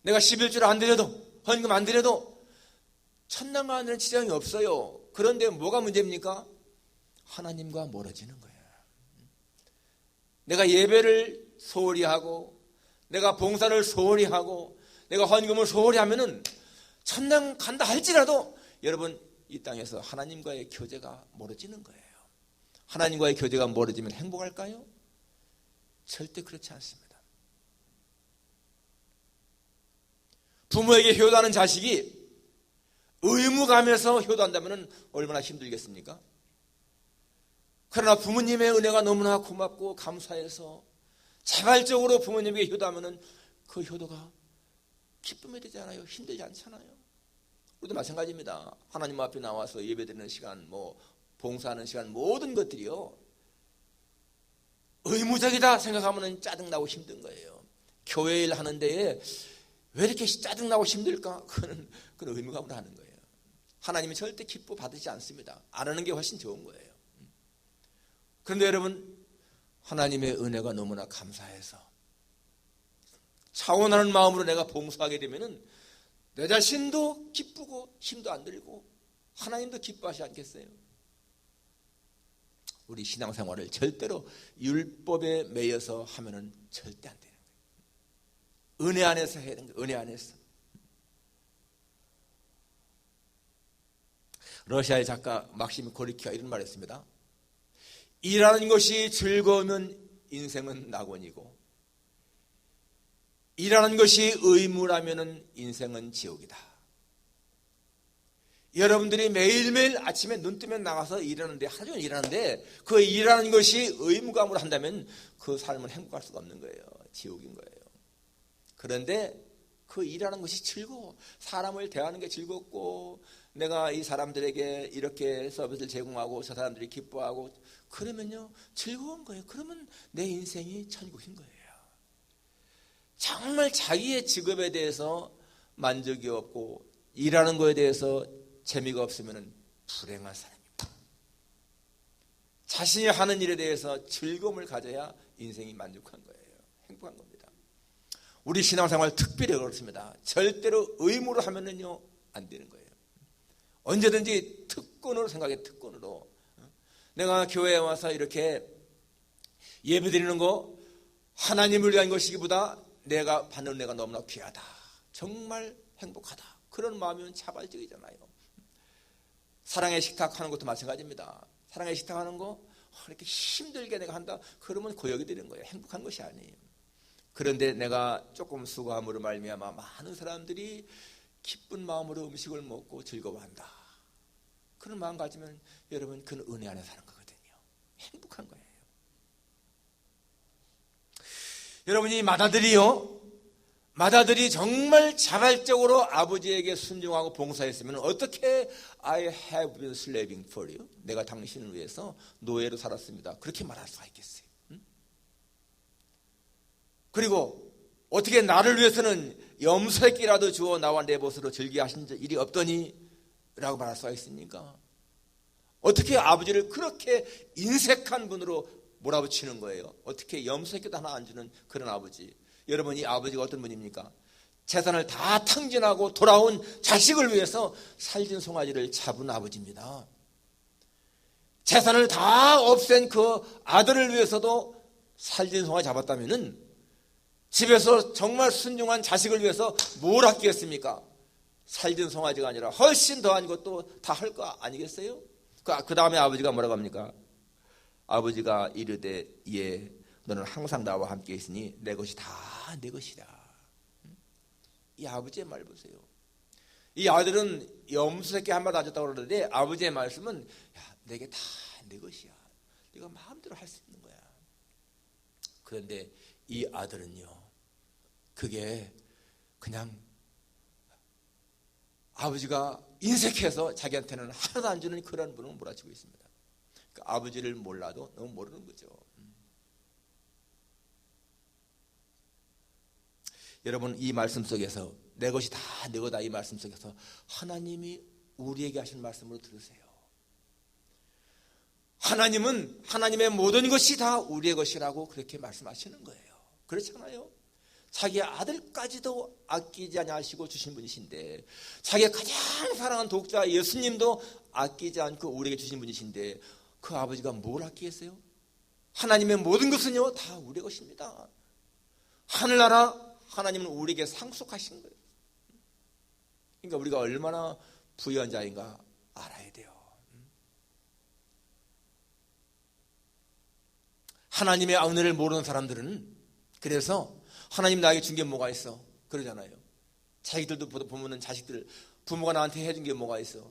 내가 11줄 안 드려도, 헌금 안 드려도 천당 가는 데는 지장이 없어요. 그런데 뭐가 문제입니까? 하나님과 멀어지는 거예요. 내가 예배를 소홀히 하고 내가 봉사를 소홀히 하고 내가 헌금을 소홀히 하면은 천당 간다 할지라도 여러분, 이 땅에서 하나님과의 교제가 멀어지는 거예요. 하나님과의 교제가 멀어지면 행복할까요? 절대 그렇지 않습니다. 부모에게 효도하는 자식이 의무감에서 효도한다면 얼마나 힘들겠습니까? 그러나 부모님의 은혜가 너무나 고맙고 감사해서 자발적으로 부모님에게 효도하면 그 효도가 기쁨이 되잖아요. 힘들지 않잖아요. 우리도 마찬가지입니다. 하나님 앞에 나와서 예배드리는 시간, 봉사하는 시간, 모든 것들이요, 의무적이다 생각하면 짜증나고 힘든 거예요. 교회 일 하는 데에 왜 이렇게 짜증나고 힘들까? 그건 의무감으로 하는 거예요. 하나님이 절대 기뻐 받으지 않습니다. 안 하는 게 훨씬 좋은 거예요. 그런데 여러분, 하나님의 은혜가 너무나 감사해서 차원하는 마음으로 내가 봉사하게 되면은 내 자신도 기쁘고 힘도 안 들고 하나님도 기뻐하지 않겠어요? 우리 신앙생활을 절대로 율법에 매여서 하면은 절대 안 되는 거예요. 은혜 안에서 해야 되는 거예요. 은혜 안에서. 러시아의 작가 막심 고리키가 이런 말을 했습니다. 일하는 것이 즐거우면 인생은 낙원이고 일하는 것이 의무라면 인생은 지옥이다. 여러분들이 매일매일 아침에 눈 뜨면 나가서 일하는데 하루 종일 일하는데 그 일하는 것이 의무감으로 한다면 그 삶은 행복할 수가 없는 거예요. 지옥인 거예요. 그런데 그 일하는 것이 즐거워. 사람을 대하는 게 즐겁고 내가 이 사람들에게 이렇게 서비스를 제공하고 저 사람들이 기뻐하고 그러면요 즐거운 거예요. 그러면 내 인생이 천국인 거예요. 정말 자기의 직업에 대해서 만족이 없고 일하는 거에 대해서 재미가 없으면 불행한 사람입니다. 자신이 하는 일에 대해서 즐거움을 가져야 인생이 만족한 거예요. 행복한 겁니다. 우리 신앙생활 특별히 그렇습니다. 절대로 의무로 하면은요 안 되는 거예요. 언제든지 특권으로 생각해. 특권으로 내가 교회에 와서 이렇게 예배드리는 거 하나님을 위한 것이기보다 내가 받는 은혜가 너무나 귀하다. 정말 행복하다. 그런 마음이면 자발적이잖아요. 사랑의 식탁 하는 것도 마찬가지입니다. 사랑의 식탁 하는 거 이렇게 힘들게 내가 한다. 그러면 고역이 되는 거예요. 행복한 것이 아니에요. 그런데 내가 조금 수고함으로 말미암아 많은 사람들이 기쁜 마음으로 음식을 먹고 즐거워한다. 그런 마음 가지면 여러분 그는 은혜 안에 사는 거거든요. 행복한 거예요. 여러분이 맏아들이 정말 자발적으로 아버지에게 순종하고 봉사했으면 어떻게 I have been slaving for you. 내가 당신을 위해서 노예로 살았습니다. 그렇게 말할 수가 있겠어요. 그리고 어떻게 나를 위해서는 염소새끼라도 주어 나와 내 벗으로 즐기게 하신 일이 없더니 라고 말할 수가 있습니까? 어떻게 아버지를 그렇게 인색한 분으로 몰아붙이는 거예요. 어떻게 염소새끼도 하나 안 주는 그런 아버지. 여러분 이 아버지가 어떤 분입니까? 재산을 다 탕진하고 돌아온 자식을 위해서 살진 송아지를 잡은 아버지입니다. 재산을 다 없앤 그 아들을 위해서도 살진 송아지 잡았다면은 집에서 정말 순종한 자식을 위해서 뭘 아끼겠습니까? 살진 송아지가 아니라 훨씬 더한 것도 다 할 거 아니겠어요? 그 다음에 아버지가 뭐라고 합니까? 아버지가 이르되 예 너는 항상 나와 함께 있으니 내 것이 다 내 것이다. 이 아버지의 말 보세요. 이 아들은 염소새끼 한 마리 안 줬다고 그러는데 아버지의 말씀은 야, 내게 다 내 것이야. 네가 마음대로 할 수 있는 거야. 그런데 이 아들은요 그게 그냥 아버지가 인색해서 자기한테는 하나도 안 주는 그런 분을 몰아치고 있습니다. 그러니까 아버지를 몰라도 너무 모르는 거죠. 여러분 이 말씀 속에서 내 것이 다 내 거다 이 말씀 속에서 하나님이 우리에게 하신 말씀으로 들으세요. 하나님은 하나님의 모든 것이 다 우리의 것이라고 그렇게 말씀하시는 거예요. 그렇잖아요. 자기 아들까지도 아끼지 않으시고 주신 분이신데 자기가 가장 사랑하는 독자 예수님도 아끼지 않고 우리에게 주신 분이신데 그 아버지가 뭘 아끼겠어요? 하나님의 모든 것은요 다 우리의 것입니다. 하늘나라 하나님은 우리에게 상속하신 거예요. 그러니까 우리가 얼마나 부유한 자인가 알아야 돼요. 하나님의 은혜를 모르는 사람들은 그래서 하나님 나에게 준 게 뭐가 있어? 그러잖아요. 자기들도 보면은 자식들 부모가 나한테 해준 게 뭐가 있어?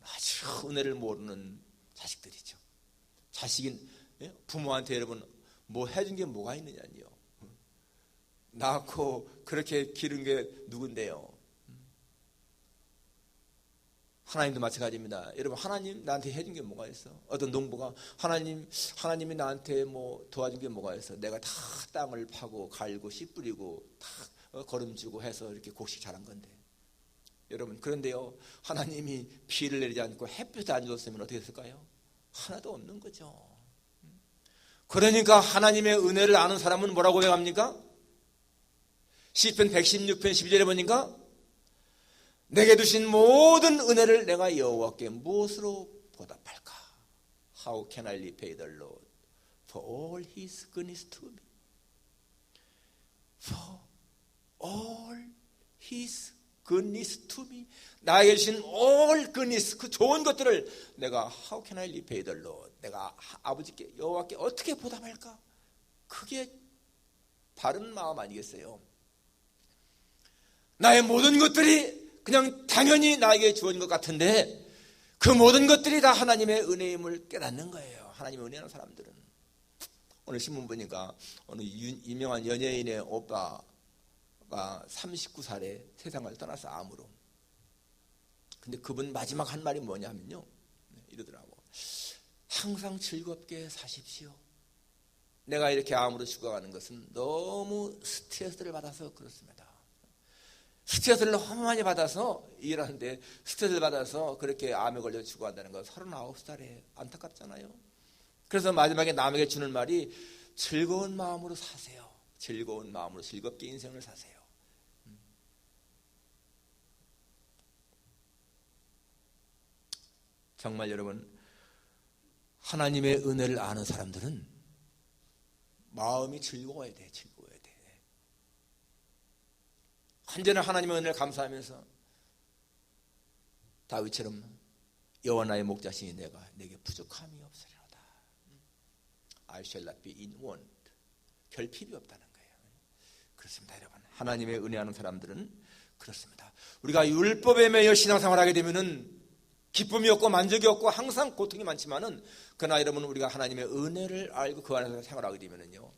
아주 은혜를 모르는 자식들이죠. 자식인 부모한테 여러분 뭐 해준 게 뭐가 있느냐요. 낳고 그렇게 기른 게 누군데요? 하나님도 마찬가지입니다. 여러분 하나님 나한테 해준 게 뭐가 있어? 어떤 농부가 하나님이 나한테 뭐 도와준 게 뭐가 있어? 내가 다 땅을 파고 갈고 씨 뿌리고 다 거름주고 해서 이렇게 곡식 자란 건데. 여러분 그런데요 하나님이 비를 내리지 않고 햇빛을 안 줬으면 어떻게 했을까요? 하나도 없는 거죠. 그러니까 하나님의 은혜를 아는 사람은 뭐라고 고백합니까? 시편 116편 12절에 보니까 내게 주신 모든 은혜를 내가 여호와께 무엇으로 보답할까? How can I repay the Lord for all His goodness to me? For all His goodness to me. 나에게 주신 all goodness, 그 좋은 것들을 내가 How can I repay the Lord? 내가 아버지께 여호와께 어떻게 보답할까? 그게 바른 마음 아니겠어요? 나의 모든 것들이 그냥 당연히 나에게 주어진 것 같은데 그 모든 것들이 다 하나님의 은혜임을 깨닫는 거예요. 하나님의 은혜하는 사람들은. 오늘 신문 보니까 어느 유명한 연예인의 오빠가 39살에 세상을 떠나서 암으로. 근데 그분 마지막 한 말이 뭐냐면요, 이러더라고. 항상 즐겁게 사십시오. 내가 이렇게 암으로 죽어가는 것은 너무 스트레스를 받아서 그렇습니다. 스트레스를 너무 많이 받아서 일하는데 스트레스를 받아서 그렇게 암에 걸려 죽어간다는 건 39살에 안타깝잖아요. 그래서 마지막에 남에게 주는 말이 즐거운 마음으로 사세요. 즐거운 마음으로 즐겁게 인생을 사세요. 정말 여러분, 하나님의 은혜를 아는 사람들은 마음이 즐거워야 돼. 즐거워야 돼. 언제나 하나님의 은혜를 감사하면서 다윗처럼 여호와 나의 목자시니 내게 부족함이 없으리로다. I shall not be in want. 결핍이 없다는 거예요. 그렇습니다, 여러분. 하나님의 은혜하는 사람들은 그렇습니다. 우리가 율법에 매여 신앙생활하게 되면은 기쁨이 없고 만족이 없고 항상 고통이 많지만은 그러나 여러분, 우리가 하나님의 은혜를 알고 그 안에서 생활하게 되면은요,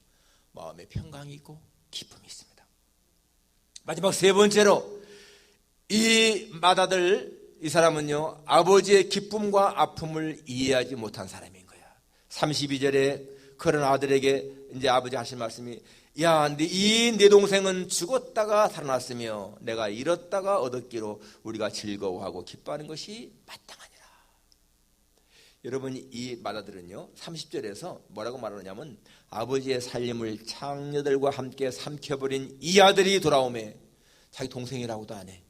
마음에 평강이 있고 기쁨이 있습니다. 마지막 세 번째로 이 맏아들, 이 사람은요, 아버지의 기쁨과 아픔을 이해하지 못한 사람인 거야. 32절에 그런 아들에게 이제 아버지 하신 말씀이, 야, 네 동생은 죽었다가 살아났으며 내가 잃었다가 얻었기로 우리가 즐거워하고 기뻐하는 것이 마땅하니라. 여러분, 이 맏아들은요 30절에서 뭐라고 말하느냐면, 아버지의 살림을 장녀들과 함께 삼켜버린 이 아들이 돌아오매, 자기 동생이라고도 안 해.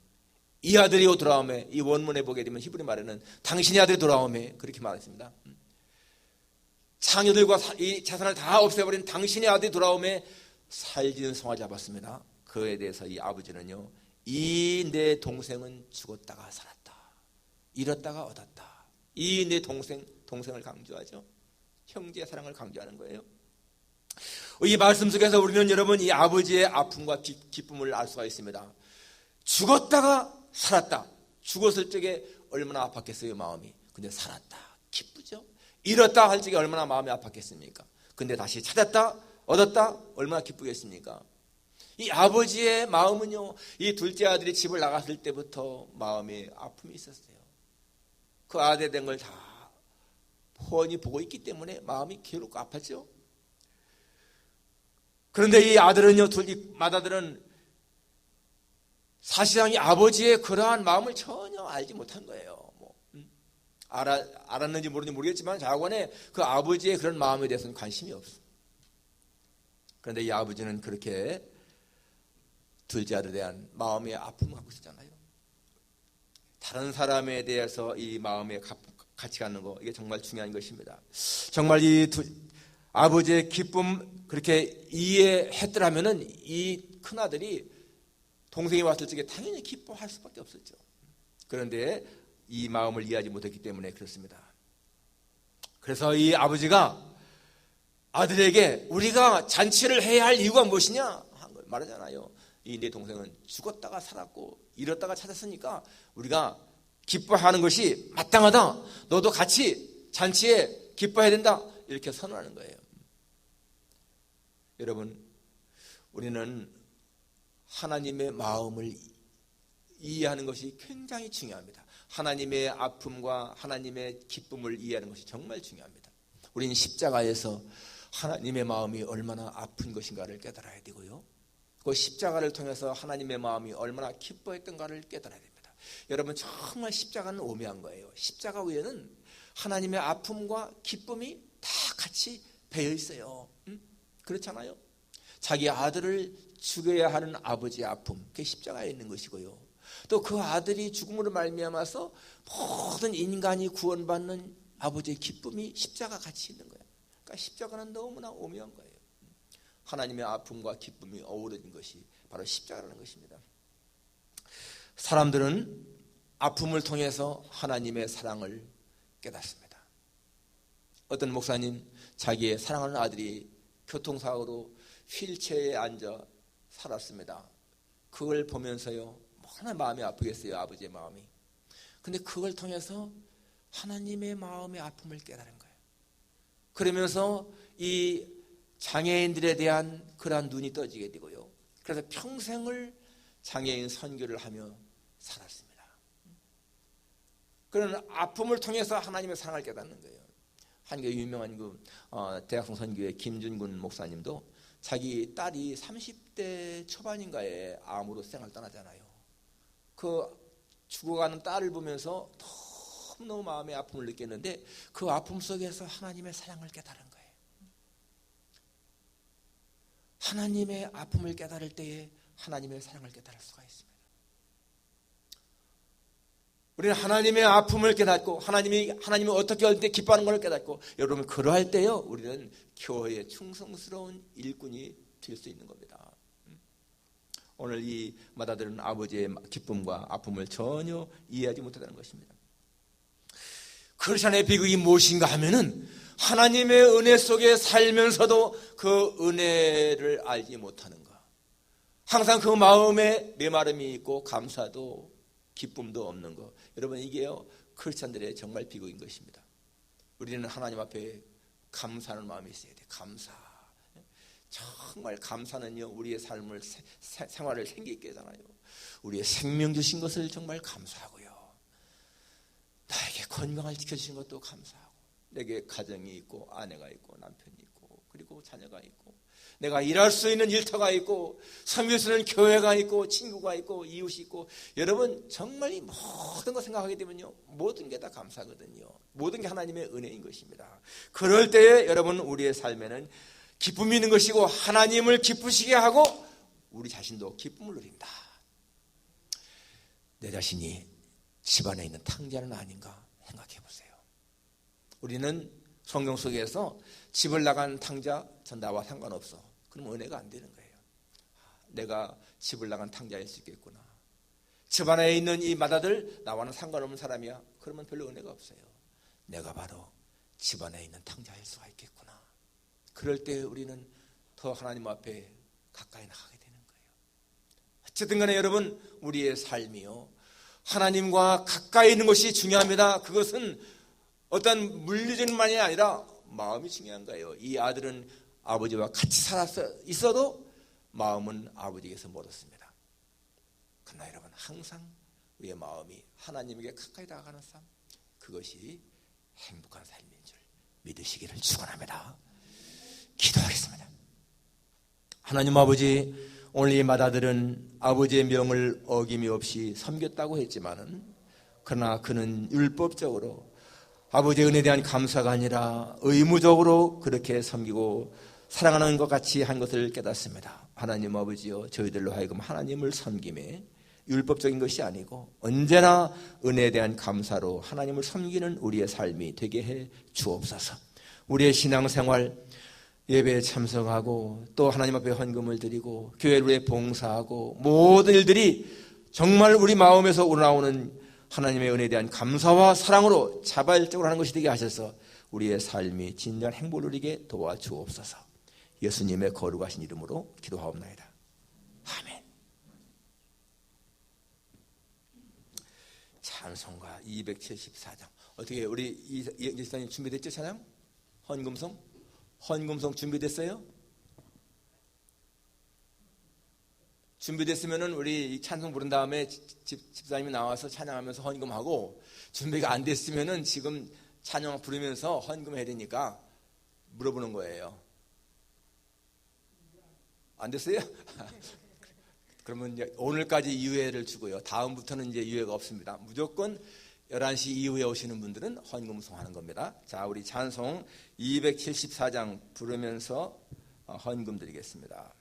이 아들이 돌아오매, 이 원문에 보게 되면 히브리 말에는 당신의 아들이 돌아오매 그렇게 말했습니다. 장녀들과 이 재산을 다 없애버린 당신의 아들이 돌아오매 살지는 성을 잡았습니다. 그에 대해서 이 아버지는요, 이 내 동생은 죽었다가 살았다, 잃었다가 얻었다. 이 내 동생을 강조하죠. 형제의 사랑을 강조하는 거예요. 이 말씀 속에서 우리는 여러분, 이 아버지의 아픔과 기쁨을 알 수가 있습니다. 죽었다가 살았다. 죽었을 적에 얼마나 아팠겠어요, 마음이. 근데 살았다, 기쁘죠. 잃었다 할 적에 얼마나 마음이 아팠겠습니까. 근데 다시 찾았다, 얻었다, 얼마나 기쁘겠습니까. 이 아버지의 마음은요, 이 둘째 아들이 집을 나갔을 때부터 마음에 아픔이 있었어요. 그 아들에 된 걸 다 훤히 보고 있기 때문에 마음이 괴롭고 아팠죠. 그런데 이 아들은요, 이 맏아들은 사실상 이 아버지의 그러한 마음을 전혀 알지 못한 거예요. 알았는지 모르는지 모르겠지만 자관에 그 아버지의 그런 마음에 대해서는 관심이 없어. 그런데 이 아버지는 그렇게 둘째 아들에 대한 마음의 아픔을 갖고 있었잖아요. 다른 사람에 대해서 이 마음에 같이 갖는 거, 이게 정말 중요한 것입니다. 정말 이 아버지의 기쁨 그렇게 이해했더라면은 이 큰아들이 동생이 왔을 적에 당연히 기뻐할 수밖에 없었죠. 그런데 이 마음을 이해하지 못했기 때문에 그렇습니다. 그래서 이 아버지가 아들에게 우리가 잔치를 해야 할 이유가 무엇이냐 한 걸 말하잖아요. 이 내 동생은 죽었다가 살았고 잃었다가 찾았으니까 우리가 기뻐하는 것이 마땅하다. 너도 같이 잔치에 기뻐해야 된다. 이렇게 선언하는 거예요. 여러분, 우리는 하나님의 마음을 이해하는 것이 굉장히 중요합니다. 하나님의 아픔과 하나님의 기쁨을 이해하는 것이 정말 중요합니다. 우리는 십자가에서 하나님의 마음이 얼마나 아픈 것인가를 깨달아야 되고요, 그 십자가를 통해서 하나님의 마음이 얼마나 기뻐했던가를 깨달아야 됩니다. 여러분, 정말 십자가는 오묘한 거예요. 십자가 위에는 하나님의 아픔과 기쁨이 다 같이 배어 있어요. 그렇잖아요. 자기 아들을 죽여야 하는 아버지의 아픔, 그게 십자가에 있는 것이고요. 또 그 아들이 죽음으로 말미암아서 모든 인간이 구원받는 아버지의 기쁨이 십자가 같이 있는 거예요. 그러니까 십자가는 너무나 오묘한 거예요. 하나님의 아픔과 기쁨이 어우러진 것이 바로 십자가라는 것입니다. 사람들은 아픔을 통해서 하나님의 사랑을 깨닫습니다. 어떤 목사님, 자기의 사랑하는 아들이 교통사고로 휠체어에 앉아 살았습니다. 그걸 보면서요, 얼마나 마음이 아프겠어요, 아버지의 마음이. 근데 그걸 통해서 하나님의 마음의 아픔을 깨달은 거예요. 그러면서 이 장애인들에 대한 그러한 눈이 떠지게 되고요. 그래서 평생을 장애인 선교를 하며 살았습니다. 그런 아픔을 통해서 하나님의 사랑을 깨닫는 거예요. 한국 유명한 대학생 선교의 김준군 목사님도 자기 딸이 30대 초반인가에 암으로 생을 떠나잖아요. 그 죽어가는 딸을 보면서 너무너무 마음의 아픔을 느꼈는데 그 아픔 속에서 하나님의 사랑을 깨달은 거예요. 하나님의 아픔을 깨달을 때에 하나님의 사랑을 깨달을 수가 있습니다. 우리는 하나님의 아픔을 깨닫고 하나님이 어떻게 할 때 기뻐하는 것을 깨닫고, 여러분 그러할 때요 우리는 교회의 충성스러운 일꾼이 될 수 있는 겁니다. 오늘 이 맏아들은 아버지의 기쁨과 아픔을 전혀 이해하지 못했다는 것입니다. 크리스천의 비극이 무엇인가 하면은 하나님의 은혜 속에 살면서도 그 은혜를 알지 못하는 것, 항상 그 마음에 메마름이 있고 감사도 기쁨도 없는 것, 여러분 이게요 크리스천들의 정말 비극인 것입니다. 우리는 하나님 앞에 감사하는 마음이 있어야 돼. 감사, 정말 감사는요 우리의 삶을 생활을 생기게 하잖아요. 우리의 생명 주신 것을 정말 감사하고요, 나에게 건강을 지켜주신 것도 감사하고, 내게 가정이 있고 아내가 있고 남편이 있고 그리고 자녀가 있고 내가 일할 수 있는 일터가 있고 섬길 수 있는 교회가 있고 친구가 있고 이웃이 있고, 여러분 정말 이 모든 거 생각하게 되면요 모든 게 다 감사거든요. 모든 게 하나님의 은혜인 것입니다. 그럴 때에 여러분 우리의 삶에는 기쁨이 있는 것이고 하나님을 기쁘시게 하고 우리 자신도 기쁨을 누린다. 내 자신이 집안에 있는 탕자는 아닌가 생각해 보세요. 우리는 성경 속에서 집을 나간 탕자, 전 나와 상관없어, 그럼 은혜가 안 되는 거예요. 내가 집을 나간 탕자일 수 있겠구나. 집안에 있는 이 맏아들 나와는 상관없는 사람이야, 그러면 별로 은혜가 없어요. 내가 바로 집안에 있는 탕자일 수가 있겠구나. 그럴 때 우리는 더 하나님 앞에 가까이 나가게 되는 거예요. 어쨌든 간에 여러분 우리의 삶이요 하나님과 가까이 있는 것이 중요합니다. 그것은 어떤 물리적인 만이 아니라 마음이 중요한 거예요. 이 아들은 아버지와 같이 있어도 마음은 아버지에게서 멀었습니다. 그러나 여러분 항상 우리의 마음이 하나님에게 가까이 다가가는 삶, 그것이 행복한 삶인 줄 믿으시기를 축원합니다. 기도하겠습니다. 하나님 아버지, 오늘 이 맏아들은 아버지의 명을 어김이 없이 섬겼다고 했지만은, 그러나 그는 율법적으로 아버지의 은혜에 대한 감사가 아니라 의무적으로 그렇게 섬기고 사랑하는 것 같이 한 것을 깨닫습니다. 하나님 아버지여, 저희들로 하여금 하나님을 섬김에 율법적인 것이 아니고 언제나 은혜에 대한 감사로 하나님을 섬기는 우리의 삶이 되게 해 주옵소서. 우리의 신앙생활, 예배에 참석하고 또 하나님 앞에 헌금을 드리고 교회를 위해 봉사하고 모든 일들이 정말 우리 마음에서 우러나오는 하나님의 은혜에 대한 감사와 사랑으로 자발적으로 하는 것이 되게 하셔서 우리의 삶이 진정한 행복을 누리게 도와주옵소서. 예수님의 거룩하신 이름으로 기도하옵나이다. 아멘. 찬송가 274장. 어떻게 우리 이사님 준비됐죠? 찬양? 헌금송 준비됐어요? 준비됐으면은 우리 찬송 부른 다음에 집사님이 나와서 찬양하면서 헌금하고, 준비가 안 됐으면은 지금 찬양 부르면서 헌금해야 되니까 물어보는 거예요. 안 됐어요? 그러면 이제 오늘까지 유예를 주고요. 다음부터는 이제 유예가 없습니다. 무조건 11시 이후에 오시는 분들은 헌금 송하는 겁니다. 자, 우리 찬송 274장 부르면서 헌금 드리겠습니다.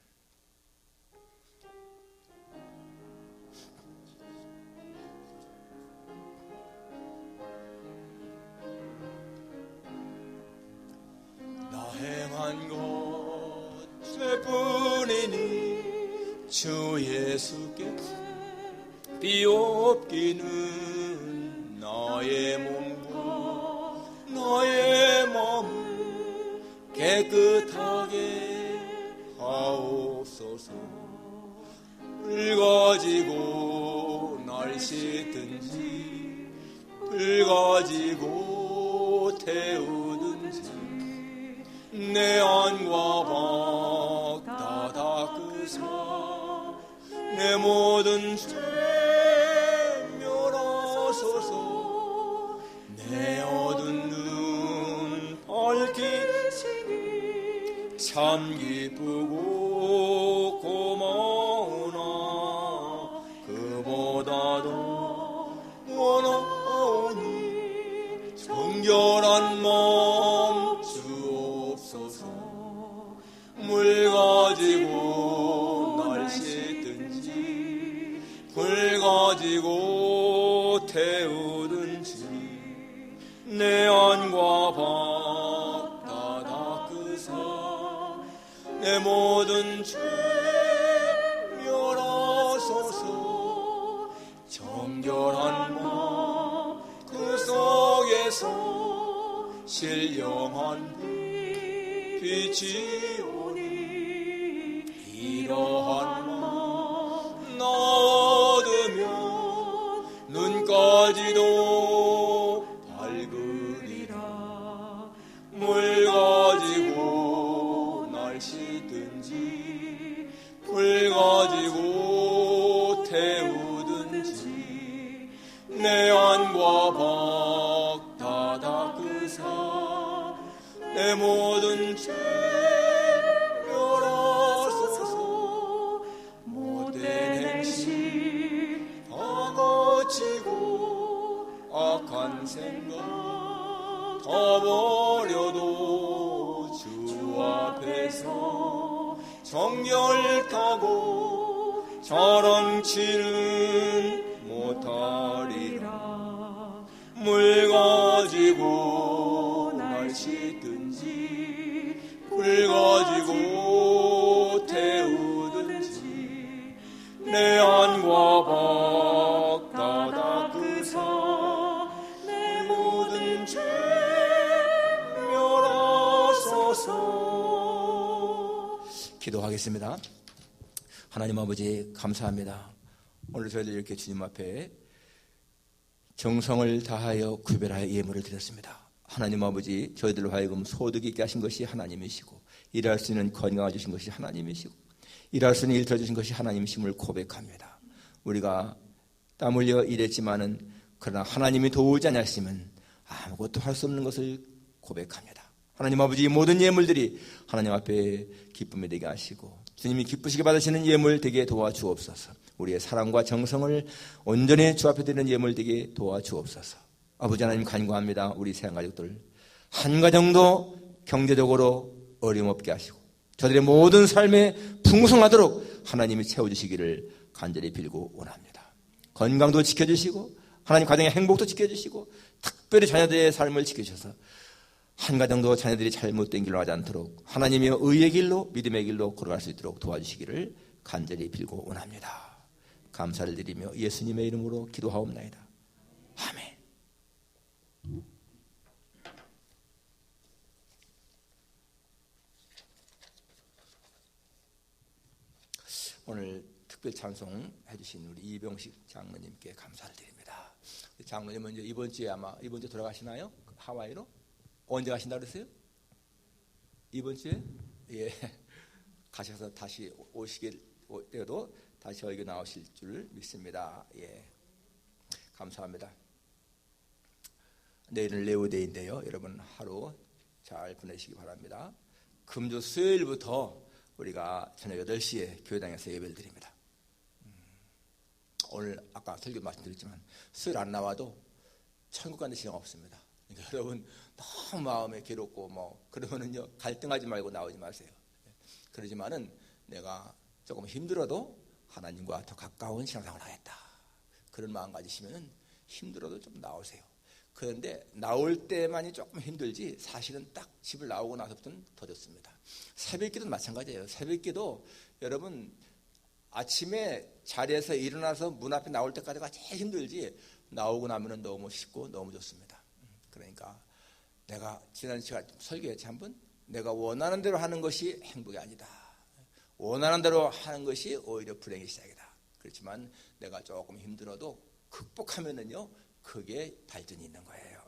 나 행한 것 죄뿐이니 주 예수께 비옵기는 나의 몸과 나의 마음을 깨끗하게 하옵소서. 불 가지고 날 씻든지 불 가지고 태우든지 내 안과 밖 다 닦으사 내 모든 죄 멸하소서. 내 어두운 눈 밝히시니 참 기쁘고 고마우나 그보다도 원하오니 정결한 마음 주옵소서. 물 가지고 날 씻든지 불 가지고 태우든지 내 안과 밖 다 닦으사 내 모든 죄 멸하소서. 정결한 마음 그 속에서 신령한 빛이 오니 이러한 마음 나 얻으면 눈까지도 밝으리라. 물 가지고 날 씻든지 불 가지고 태우든지 내 안과 밖 다 닦으사 내 모든 죄 멸하소서. 못된 행실 다 거치고 악한 생각 다 버려도 주 앞에서 정결타고 자랑치는 못하리라. 물 가지고 날 씻든지 불 가지고 태우든지 내 안과 밖 다 닦으사 내 모든 죄 멸하소서. 기도하겠습니다. 하나님 아버지 감사합니다. 오늘 저희들 이렇게 주님 앞에 정성을 다하여 구별하여 예물을 드렸습니다. 하나님 아버지 저희들로 하여금 소득 있게 하신 것이 하나님이시고 일할 수 있는 건강을 주신 것이 하나님이시고 일할 수 있는 일 들어주신 것이 하나님이심을 고백합니다. 우리가 땀 흘려 일했지만은 그러나 하나님이 도우지 않으시면 아무것도 할 수 없는 것을 고백합니다. 하나님 아버지 모든 예물들이 하나님 앞에 기쁨이 되게 하시고 주님이 기쁘시게 받으시는 예물 되게 도와주옵소서. 우리의 사랑과 정성을 온전히 주 앞에 드리는 예물 되게 도와주옵소서. 아버지 하나님 간구합니다. 우리 세상가족들 한 가정도 경제적으로 어려움 없게 하시고 저들의 모든 삶에 풍성하도록 하나님이 채워주시기를 간절히 빌고 원합니다. 건강도 지켜주시고 하나님 가정의 행복도 지켜주시고 특별히 자녀들의 삶을 지켜주셔서 한 가정도 자녀들이 잘못된 길로 가지 않도록 하나님의 의의 길로 믿음의 길로 걸어갈 수 있도록 도와주시기를 간절히 빌고 원합니다. 감사를 드리며 예수님의 이름으로 기도하옵나이다. 아멘. 오늘 특별 찬송 해주신 우리 이병식 장로님께 감사를 드립니다. 장로님은 이제 이번 주에 돌아가시나요? 하와이로? 언제 가신다 그랬어요? 이번 주에? 예. 가셔서 다시 오시게 때도 다시 저에게 나오실 줄 믿습니다. 예. 감사합니다. 내일은 레오데이인데요. 여러분 하루 잘 보내시기 바랍니다. 금주 수요일부터 우리가 저녁 8시에 교회당에서 예배를 드립니다. 오늘 아까 설교 말씀드렸지만 수요일 안 나와도 천국 가는 시간 없습니다. 그러니까 여러분 너무 마음에 괴롭고 그러면은요 갈등하지 말고 나오지 마세요. 그러지만은 내가 조금 힘들어도 하나님과 더 가까운 신앙생활을 하겠다. 그런 마음 가지시면은 힘들어도 좀 나오세요. 그런데 나올 때만이 조금 힘들지 사실은 딱 집을 나오고 나서부터는 더 좋습니다. 새벽기도는 마찬가지예요. 새벽기도 여러분 아침에 자리에서 일어나서 문 앞에 나올 때까지가 제일 힘들지 나오고 나면은 너무 쉽고 너무 좋습니다. 그러니까 내가 지난 시간 설교했지 한번 내가 원하는 대로 하는 것이 행복이 아니다. 원하는 대로 하는 것이 오히려 불행의 시작이다. 그렇지만 내가 조금 힘들어도 극복하면은요 그게 발전이 있는 거예요.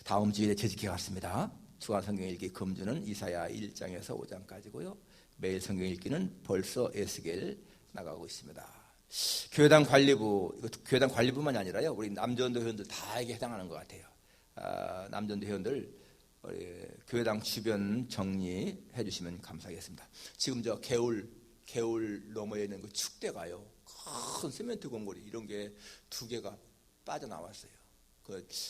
다음 주일에 재직해 갔습니다. 주간 성경 읽기 금주는 이사야 1장에서 5장까지고요. 매일 성경 읽기는 벌써 에스겔 나가고 있습니다. 교회당 관리부, 이거 교회당 관리부만이 아니라요. 우리 남전도 회원들 다에게 해당하는 것 같아요. 남전도 회원들 교회당 주변 정리해 주시면 감사하겠습니다. 지금 저 개울 너머에 있는 그 축대가요. 큰 시멘트 공고리 이런 게 2개가 빠져나왔어요.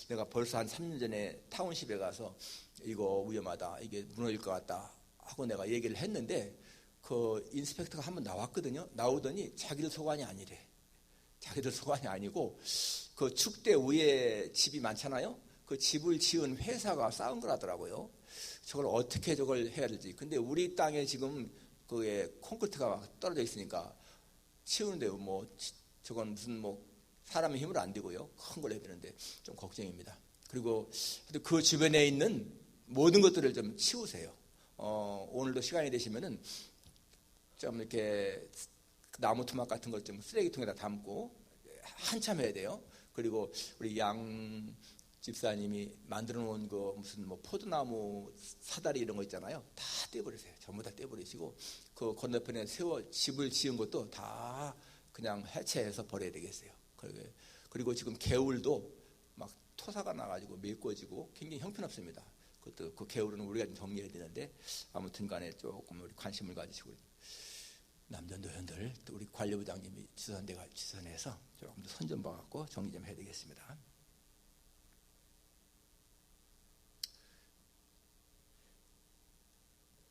내가 벌써 한 3년 전에 타운십에 가서 이거 위험하다, 이게 무너질 것 같다 하고 내가 얘기를 했는데 그 인스펙터가 한번 나왔거든요. 나오더니 자기들 소관이 아니래. 자기들 소관이 아니고 그 축대 위에 집이 많잖아요. 그 집을 지은 회사가 싸운 거라더라고요. 저걸 어떻게 저걸 해야 될지. 근데 우리 땅에 지금 그게 콘크리트가 막 떨어져 있으니까 치우는데 저건 무슨 사람의 힘을 안 되고요. 큰 걸 해야 되는데 좀 걱정입니다. 그리고 그 주변에 있는 모든 것들을 좀 치우세요. 오늘도 시간이 되시면은 좀 이렇게 나무 토막 같은 것 좀 쓰레기통에다 담고 한참 해야 돼요. 그리고 우리 양 집사님이 만들어 놓은 그 무슨 포도나무 사다리 이런 거 있잖아요. 다 떼버리세요. 전부 다 떼버리시고 그 건너편에 집을 지은 것도 다 그냥 해체해서 버려야 되겠어요. 그리고 지금 개울도 막 토사가 나가지고 메꿔지고 굉장히 형편없습니다. 그것도 그 개울은 우리가 좀 정리해야 되는데 아무튼 간에 조금 우리 관심을 가지시고 남전도 회원들 또 우리 관리부장님이 주선해서 조금 더 손 좀 봐갖고 정리 좀 해야 되겠습니다.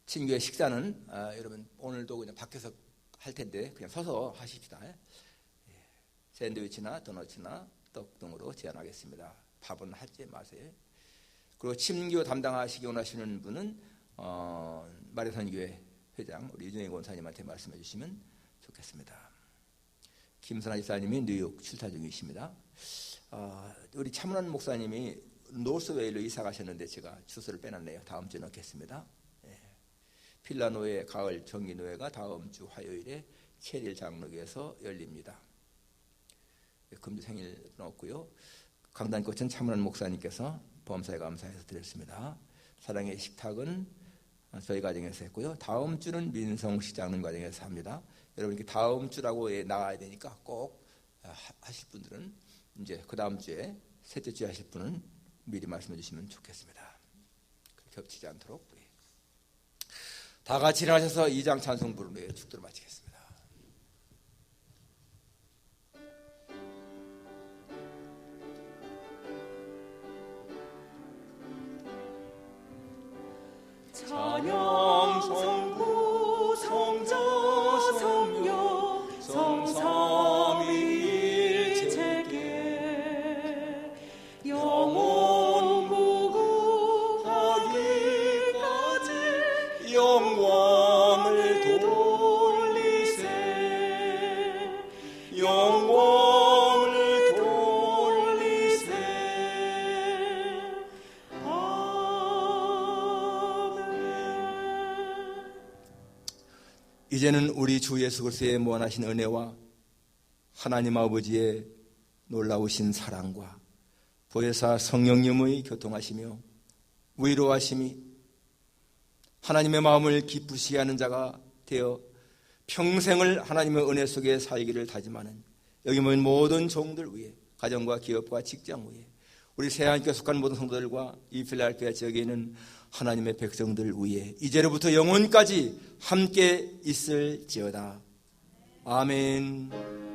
친교의 식사는 여러분 오늘도 그냥 밖에서 할 텐데 그냥 서서 하십시다. 샌드위치나 도넛이나 떡 등으로 제안하겠습니다. 밥은 하지 마세요. 그리고 침교 담당하시기 원하시는 분은 마리선교회 회장 우리 유정희 권사님한테 말씀해 주시면 좋겠습니다. 김선아 집사님이 뉴욕 출타 중이십니다. 우리 차문환 목사님이 노스웨일로 이사 가셨는데 제가 주소를 빼놨네요. 다음 주에 넣겠습니다. 필라노의 가을 정기노회가 다음 주 화요일에 캐릴 장로교에서 열립니다. 금주 생일 넣었고요. 강단꽃은 차문환 목사님께서 범사에 감사해서 드렸습니다. 사랑의 식탁은 저희 가정에서 했고요. 다음 주는 민성식 장로님 가정에서 합니다. 여러분 이렇게 다음 주라고 나가야 되니까 꼭 하실 분들은 이제 그 다음 주에 셋째 주에 하실 분은 미리 말씀해 주시면 좋겠습니다. 겹치지 않도록. 다 같이 일어나셔서 2장 찬송 부르며 축도를 마치겠습니다. 찬양 성부 성자 성령 성삼위일체께 영원 무궁하기까지 영광을 돌리세 영광을 돌리세 이제는 우리 주 예수 그리스도의 무한하신 은혜와 하나님 아버지의 놀라우신 사랑과 보혜사 성령님의 교통하시며 위로하심이 하나님의 마음을 기쁘시게 하는 자가 되어 평생을 하나님의 은혜 속에 살기를 다짐하는 여기 모인 모든 종들 위해 가정과 기업과 직장 위해 우리 새하나님께 속한 모든 성도들과 이 필라델피아 지역에 있는 하나님의 백성들 위해 이제로부터 영원까지 함께 있을지어다. 아멘.